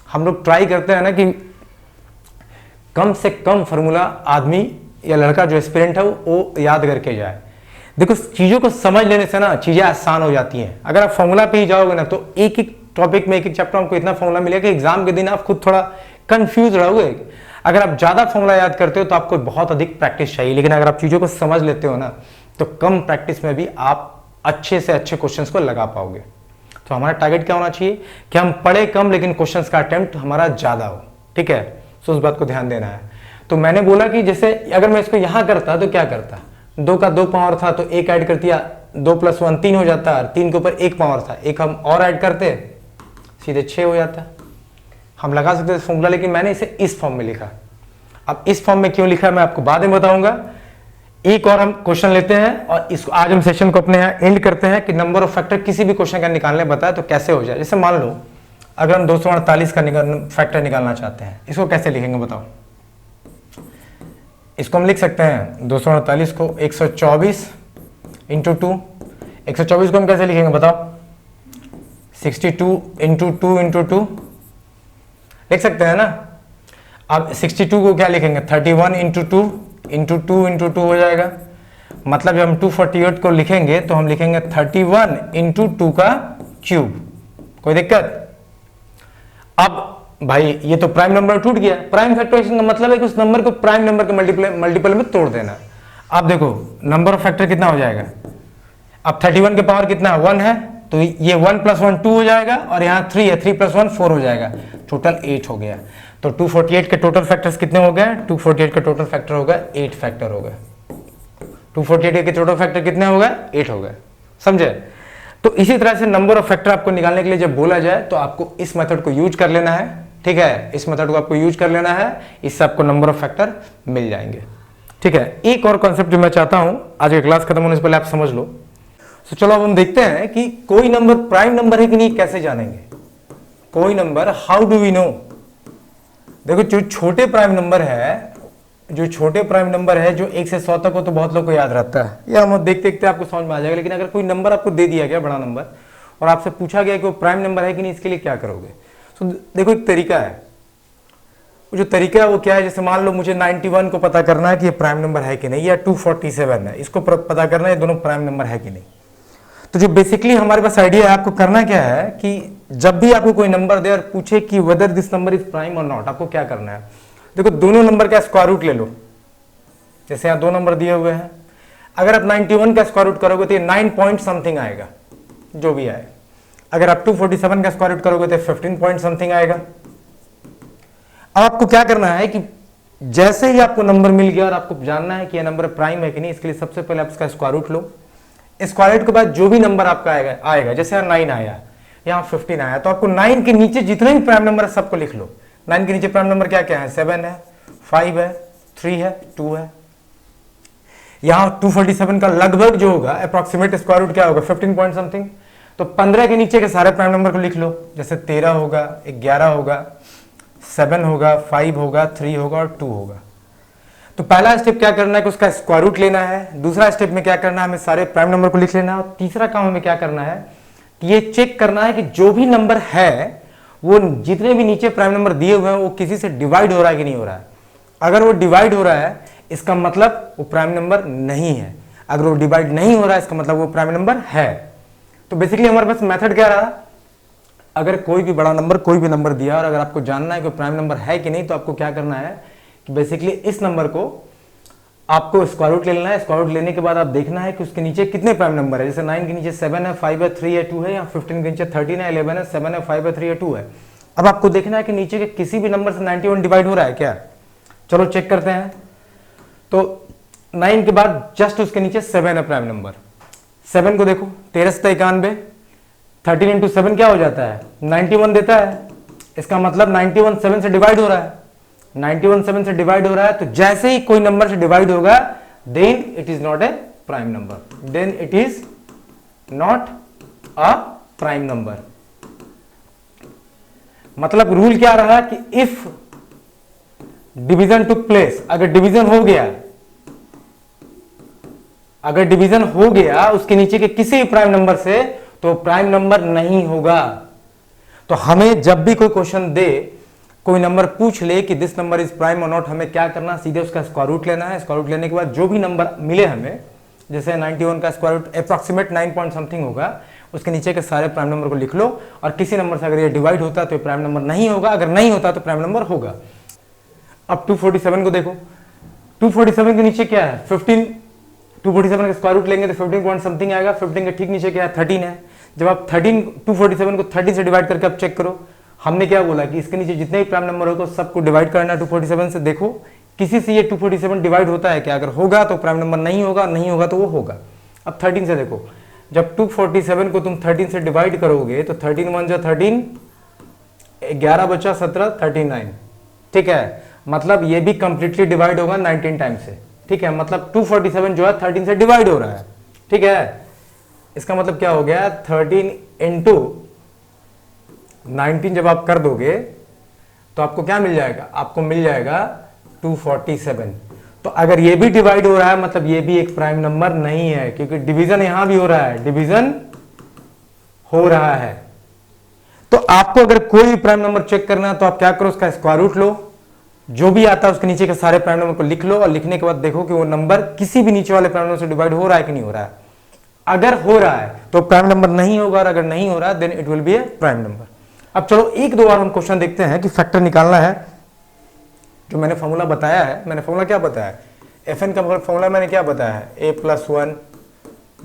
हम लोग ट्राई करते हैं ना कि कम से कम फॉर्मूला आदमी या लड़का जो एस्पिरेंट है वो याद करके जाए। देखो चीजों को समझ लेने से ना चीजें आसान हो जाती हैं। अगर आप फॉर्मूला पे ही जाओगे ना तो एक एक टॉपिक में एक एक चैप्टर में आपको इतना फॉर्मूला मिलेगा कि एग्जाम के दिन आप खुद थोड़ा कंफ्यूज रहोगे। अगर आप ज्यादा फॉर्मूला याद करते हो तो आपको बहुत अधिक प्रैक्टिस चाहिए, लेकिन अगर आप चीजों को समझ लेते हो ना तो कम प्रैक्टिस में भी आप अच्छे से अच्छे क्वेश्चंस को लगा पाओगे। तो हमारा टारगेट क्या होना चाहिए कि हम पढ़े कम लेकिन क्वेश्चंस का अटेम्प्ट हमारा ज्यादा हो, ठीक है। तो उस बात को ध्यान देना है। तो मैंने बोला कि जैसे अगर मैं इसको यहां करता तो क्या करता, 2 का 2 पावर था तो एक ऐड कर दिया, 2 + 1 3 हो जाता, 3 के ऊपर एक पावर था, एक हम और ऐड करते सीधे 6 हो जाता। हम लगा सकते थे फॉर्मूला, लेकिन मैंने इसे इस फॉर्म में लिखा। अब इस फॉर्म में क्यों लिखा मैं आपको बाद में बताऊंगा। एक और हम क्वेश्चन लेते हैं और इसको आज हम सेशन को अपने यहाँ एंड करते हैं कि नंबर ऑफ फैक्टर किसी भी क्वेश्चन का निकालने बताए तो कैसे हो जाए। जैसे मान लो अगर हम 248 का फैक्टर निकालना चाहते हैं, इसको कैसे लिखेंगे बताओ। इसको हम लिख सकते हैं 248 को 124 × 2, 124 को हम कैसे लिखेंगे बताओ, 62 × 2 × 2 लिख सकते हैं ना। अब 62 को क्या लिखेंगे, 31 × 2 × 2 × 2 हो जाएगा। मतलब जब हम 248 को लिखेंगे तो हम लिखेंगे 31 × 2 का क्यूब। कोई दिक्कत। अब भाई ये तो प्राइम नंबर टूट गया। प्राइम फैक्टराइजेशन का मतलब है कि उस नंबर को प्राइम नंबर के मल्टीपल में तोड़ देना। अब देखो नंबर ऑफ फैक्टर कितना हो जाएगा, अब 31 के पावर कितना 1 है तो ये 1 + 1 2 हो जाएगा, और यहाँ 3 है, 3 + 1 4 हो जाएगा, टोटल 8 हो गया। तो 248 के टोटल फैक्टर्स कितने हो गए, 248 के टोटल फैक्टर हो गए 8 फैक्टर हो गए। 248 के टोटल फैक्टर कितने हो गए 8 हो गए, समझे। तो इसी तरह से नंबर ऑफ फैक्टर आपको निकालने के लिए जब बोला जाए तो आपको इस मेथड को यूज कर लेना है, ठीक है। इस मेथड को आपको यूज कर लेना है, इससे आपको नंबर ऑफ फैक्टर मिल जाएंगे, ठीक है। एक और कॉन्सेप्ट जो मैं चाहता हूं आज की क्लास खत्म होने से पहले आप समझ लो। तो चलो अब हम देखते हैं कि कोई नंबर प्राइम नंबर है कि नहीं, कैसे जानेंगे कोई number, how do we know. देखो जो छोटे प्राइम नंबर है, जो छोटे प्राइम नंबर है जो 1 से 100 तक हो तो बहुत लोग को याद रहता है, या हम देखते देखते आपको समझ में आ जाएगा। लेकिन अगर कोई नंबर आपको दे दिया गया बड़ा नंबर और आपसे पूछा गया कि वो प्राइम नंबर है कि नहीं, इसके लिए क्या करोगे। तो देखो एक तरीका है, वो जो तरीका है वो क्या है, जैसे मान लो मुझे 91 को पता करना है कि ये प्राइम नंबर है कि नहीं, या 247 है, इसको पता करना है ये दोनों प्राइम नंबर है कि नहीं। तो जो बेसिकली हमारे पास आइडिया है, आपको करना क्या है कि जब भी आपको कोई नंबर दे और पूछे कि whether this number is prime और नॉट, आपको क्या करना है, देखो दोनों नंबर का स्क्वायर रूट ले लो। जैसे यहाँ 2 नंबर दिए हुए हैं, अगर आप 91 का स्क्वायर रूट करोगे तो ये 9 पॉइंट समथिंग आएगा, जो भी आए। अगर आप 247 का स्क्वायर रूट करोगे तो 15 पॉइंट समथिंग आएगा। अब आपको क्या करना है कि जैसे ही आपको नंबर मिल गया और आपको जानना है कि यह नंबर प्राइम है कि नहीं, इसके लिए सबसे पहले आप इसका स्क्वायर रूट लो। स्क्वायर रूट के बाद जो भी नंबर आपका आएगा जैसे यहाँ 9 आया, यहाँ 15 आया, तो आपको 9 के नीचे जितने भी प्राइम नंबर है सबको लिख लो। 9 के नीचे प्राइम नंबर क्या क्या है, 7 है, 5 है, 3 है, 2 है। यहाँ 247 का लगभग जो होगा अप्रोक्सीमेट स्क्वायर रूट क्या होगा 15 पॉइंट समथिंग। तो 15 के नीचे के सारे प्राइम नंबर को लिख लो, जैसे 13 होगा, 11 होगा, 7 होगा, 5 होगा, 3 होगा और 2 होगा। तो पहला स्टेप क्या करना है कि उसका स्क्वायर रूट लेना है। दूसरा स्टेप में क्या करना है, हमें सारे प्राइम नंबर को लिख लेना है। और तीसरा काम हमें क्या करना है कि ये चेक करना है कि जो भी नंबर है वो जितने भी नीचे प्राइम नंबर दिए हुए हैं वो किसी से डिवाइड हो रहा है कि नहीं हो रहा है। अगर वो डिवाइड हो रहा है इसका मतलब वो प्राइम नंबर नहीं है, अगर वो डिवाइड नहीं हो रहा है इसका मतलब वो प्राइम नंबर है। तो बेसिकली हमारे पास मेथड क्या रहा, अगर कोई भी बड़ा नंबर कोई भी नंबर दिया और अगर आपको जानना है कि प्राइम नंबर है कि नहीं, तो आपको क्या करना है कि बेसिकली इस नंबर को आपको स्क्वायर रूट ले लेना है। स्क्वायर रूट लेने के बाद आप देखना है कि उसके नीचे कितने प्राइम नंबर है। जैसे 9 के नीचे 7 है, 5 है, 3 है, 2 है, या 15 के नीचे 13 है, 11 है, 7 है, 5 है, 3 है, 2 है। अब आपको देखना है कि नीचे के किसी भी नंबर से 91 डिवाइड हो रहा है क्या। चलो चेक करते हैं। तो 9 के बाद जस्ट उसके नीचे 7 है प्राइम नंबर। 7 को देखो, 1391, 13 इंटू 7 क्या हो जाता है 91 देता है। इसका मतलब 91 7 से डिवाइड हो रहा है। 91 7 से डिवाइड हो रहा है, तो जैसे ही कोई नंबर से डिवाइड होगा then it is not a prime number, then it is not a prime number. मतलब रूल क्या रहा कि इफ डिवीजन टुक प्लेस, अगर डिवीजन हो गया, अगर डिवीजन हो गया उसके नीचे के किसी भी प्राइम नंबर से, तो प्राइम नंबर नहीं होगा। तो हमें जब भी कोई क्वेश्चन दे, कोई नंबर पूछ ले कि दिस नंबर इज प्राइम और नॉट, हमें क्या करना, सीधे उसका स्क्वायर रूट लेना है। स्क्वायर रूट लेने के बाद जो भी नंबर मिले हमें, जैसे 91 का square root approximate 9 point something होगा, उसके नीचे के सारे प्राइम नंबर को लिख लो, और किसी नंबर से अगर ये डिवाइड होता है तो प्राइम नंबर नहीं होगा, अगर नहीं होता तो प्राइम नंबर होगा। अब 247 को देखो, 247 के नीचे क्या है 15, 247 का स्क्वायर रूट लेंगे तो 15 पॉइंट समथिंग आएगा। 15 के ठीक नीचे क्या है 13 है। जब आप 247 को 13 से डिवाइड करके आप चेक करो, हमने क्या बोला कि इसके नीचे जितने भी प्राइम नंबर होगा सबको डिवाइड करना है 247 से। देखो किसी से ये 247 डिवाइड होता है क्या, अगर होगा तो प्राइम नंबर नहीं होगा, नहीं होगा तो वो होगा। अब 13 से देखो, जब 247 को तुम 13 से डिवाइड करोगे तो 13 1 जा 13, 11 बचा 17, 39, ठीक है। मतलब ये भी कंप्लीटली डिवाइड होगा 19 टाइम से, ठीक है। मतलब 247 जो है 13 से डिवाइड हो रहा है, ठीक है। इसका मतलब क्या हो गया 13 इंटू 19 जब आप कर दोगे तो आपको क्या मिल जाएगा, आपको मिल जाएगा 247। तो अगर ये भी डिवाइड हो रहा है मतलब ये भी एक प्राइम नंबर नहीं है, क्योंकि डिवीजन यहां भी हो रहा है, डिवीजन हो रहा है। तो आपको अगर कोई भी प्राइम नंबर चेक करना है तो आप क्या करो, उसका स्क्वायर रूट लो, जो भी आता है उसके नीचे के सारे प्राइम नंबर को लिख लो, और लिखने के बाद देखो कि वो नंबर किसी भी नीचे वाले प्राइम नंबर से डिवाइड हो रहा है कि नहीं हो रहा है। अगर हो रहा है तो प्राइम नंबर नहीं होगा, और अगर नहीं हो रहा है then it will be a prime number. अब चलो एक दो बार हम क्वेश्चन देखते हैं कि फैक्टर निकालना है। जो मैंने फॉर्मूला बताया है, मैंने फॉर्मूला क्या बताया है, एफ एन का फॉर्मूला मैंने क्या बताया है, a + 1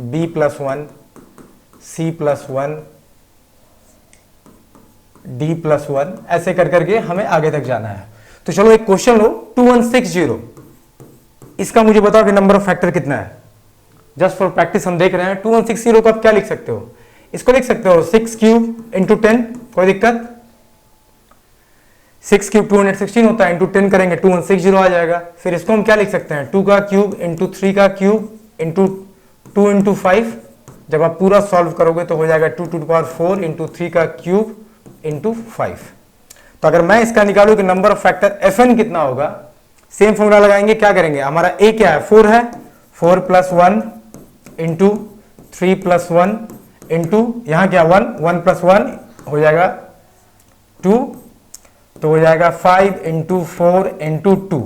b + 1 c + 1 d + 1, ऐसे कर करके हमें आगे तक जाना है। तो चलो एक क्वेश्चन लो 2160, इसका मुझे बताओ कि नंबर ऑफ फैक्टर कितना है। जस्ट फॉर प्रैक्टिस हम देख रहे हैं। 2160 को आप क्या लिख सकते हो, इसको लिख सकते हो 6 क्यूब इंटू 10, कोई दिक्कत, 6 क्यूब 216 होता है, इंटू 10 करेंगे 2160 आ जाएगा। फिर इसको हम क्या लिख सकते हैं 2 का क्यूब इंटू 3 का क्यूब इंटू 2 इंटू 5, जब आप पूरा सॉल्व करोगे तो हो जाएगा 2 टू द पावर 4 इंटू 3 का क्यूब इंटू 5। तो अगर मैं इसका निकालूं कि नंबर ऑफ फैक्टर Fn कितना होगा, सेम फॉर्मूला लगाएंगे, क्या करेंगे, हमारा a क्या है 4 है, 4 + 1 इंटू 3 + 1 इंटू यहां क्या 1, 1 + 1 हो जाएगा 2, तो हो जाएगा 5 इंटू 4 इंटू 2,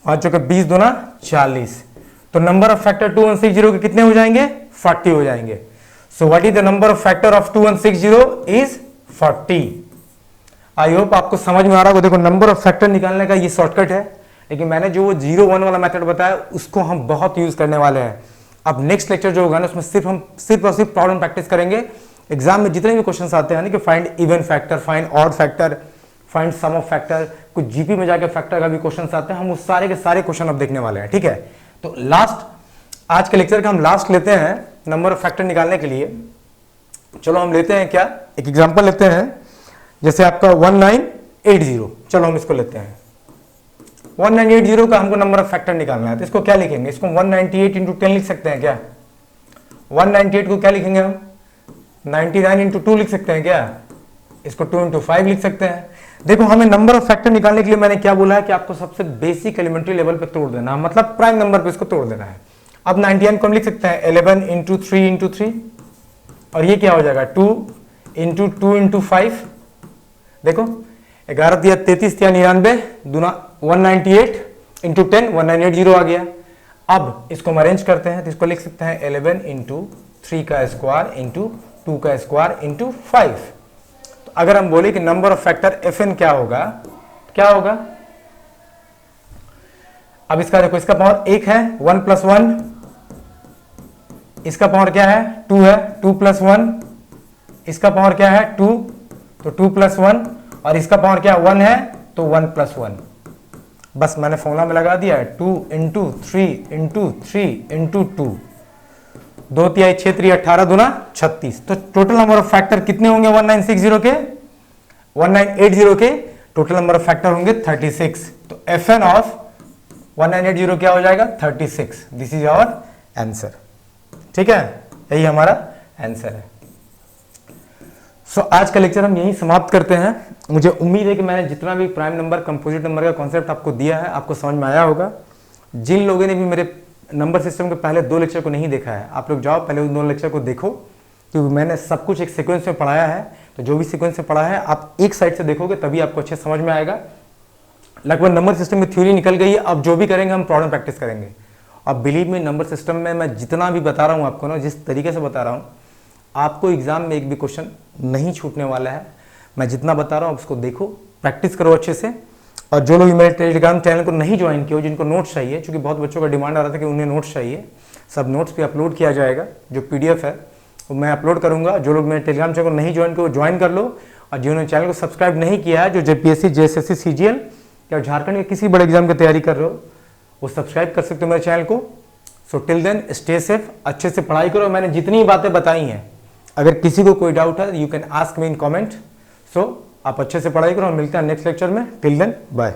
5 चौके 20 दूना 40। तो नंबर ऑफ फैक्टर 2160 के कितने हो जाएंगे 40 हो जाएंगे। So what is the number of factor of 2160 is 40। I hope आपको समझ में आ रहा होगा। देखो नंबर ऑफ फैक्टर निकालने का ये शॉर्टकट है, लेकिन मैंने जो वो 0 1 वाला मेथड बताया उसको हम बहुत यूज करने वाले हैं। अब नेक्स्ट लेक्चर जो होगा ना उसमें सिर्फ और सिर्फ प्रॉब्लम प्रैक्टिस करेंगे। एग्जाम में जितने भी क्वेश्चंस आते हैं ना कि find even factor, find odd factor, find sum of factor, कुछ जीपी में जाके फैक्टर का भी क्वेश्चंस आते हैं, हम उस सारे के सारे क्वेश्चन अब देखने वाले हैं, ठीक है। तो लास्ट आज के लेक्चर का हम लास्ट लेते हैं नंबर ऑफ फैक्टर निकालने के लिए। चलो हम लेते हैं क्या, एक एग्जांपल लेते हैं, जैसे आपका 1980, चलो हम इसको लेते हैं। 1980 का हमको नंबर ऑफ फैक्टर निकालना है, तो इसको क्या लिखेंगे, इसको 198 इंटू 10 लिख सकते हैं क्या, 198 को क्या लिखेंगे हम 99 इंटू 2 लिख सकते हैं क्या, इसको 2 इंटू 5 लिख सकते हैं। देखो हमें नंबर ऑफ फैक्टर निकालने के लिए मैंने क्या बोला है कि आपको सबसे बेसिक एलिमेंट्री लेवल पे तोड़ देना, मतलब प्राइम नंबर पे इसको तोड़ देना है। अब 99 को हम लिख सकते हैं 11 इंटू 3 इंटू 3, और ये क्या हो जाएगा 2 इंटू 2 इंटू 5। देखो 11 दिया 33 या 99 दूना 198 इंटू 10 1980 आ गया। अब इसको हम अरेंज करते हैं, तो इसको लिख सकते हैं 11 इंटू 3 का स्क्वायर इंटू 2 का स्क्वायर इंटू 5। तो अगर हम बोले कि नंबर ऑफ फैक्टर Fn क्या होगा, क्या होगा, अब इसका देखो, इसका पावर 1 है 1 + 1, इसका पावर क्या है 2 है 2 + 1, इसका पावर क्या है 2, तो 2 + 1 और इसका पावर क्या 1 है तो 1 + 1, बस मैंने फॉर्मूला में लगा दिया है 2 × 3 × 3 × 2, 2 तिहाई 6 3 18 दूना 36। तो टोटल नंबर ऑफ फैक्टर कितने होंगे 1960 के 1980 के टोटल नंबर ऑफ फैक्टर होंगे 36। तो Fn ऑफ 1980 क्या हो जाएगा 36। This is our answer. ठीक है, यही हमारा आंसर है। सो आज का लेक्चर हम यहीं समाप्त करते हैं। मुझे उम्मीद है कि मैंने जितना भी प्राइम नंबर कंपोजिट नंबर का कॉन्सेप्ट आपको दिया है आपको समझ में आया होगा। जिन लोगों ने भी मेरे नंबर सिस्टम के पहले 2 लेक्चर को नहीं देखा है, आप लोग जाओ पहले उन 2 लेक्चर को देखो, क्योंकि मैंने सब कुछ एक सीक्वेंस में पढ़ाया है। तो जो भी सीक्वेंस में पढ़ा है आप एक साइड से देखोगे तभी आपको अच्छे समझ में आएगा। लगभग नंबर सिस्टम की थ्योरी निकल गई है। अब जो भी करेंगे हम प्रॉब्लम प्रैक्टिस करेंगे। अब बिलीव में नंबर सिस्टम में मैं जितना भी बता रहा हूँ आपको ना, जिस तरीके से बता रहा हूँ, आपको एग्जाम में एक भी क्वेश्चन नहीं छूटने वाला है। मैं जितना बता रहा हूँ उसको देखो, प्रैक्टिस करो अच्छे से। और जो लोग मेरे टेलीग्राम चैनल को नहीं ज्वाइन किए हो, जिनको नोट्स चाहिए, क्योंकि बहुत बच्चों का डिमांड आ रहा था कि उन्हें नोट्स चाहिए, सब नोट्स पे अपलोड किया जाएगा। जो PDF है वो मैं अपलोड करूंगा। जो लोग मेरे टेलीग्राम चैनल को नहीं ज्वाइन किए वो ज्वाइन कर लो। और जिन्होंने चैनल को सब्सक्राइब नहीं किया है, जो JPSC JSSC CGL या झारखंड के किसी बड़े एग्जाम की तैयारी कर रहे हो, वो सब्सक्राइब कर सकते हो मेरे चैनल को। So till then stay safe, अच्छे से पढ़ाई करो। मैंने जितनी बातें बताई हैं, अगर किसी को कोई डाउट है you can ask me in comment. So आप अच्छे से पढ़ाई करो और मिलते हैं नेक्स्ट लेक्चर में। Till then bye.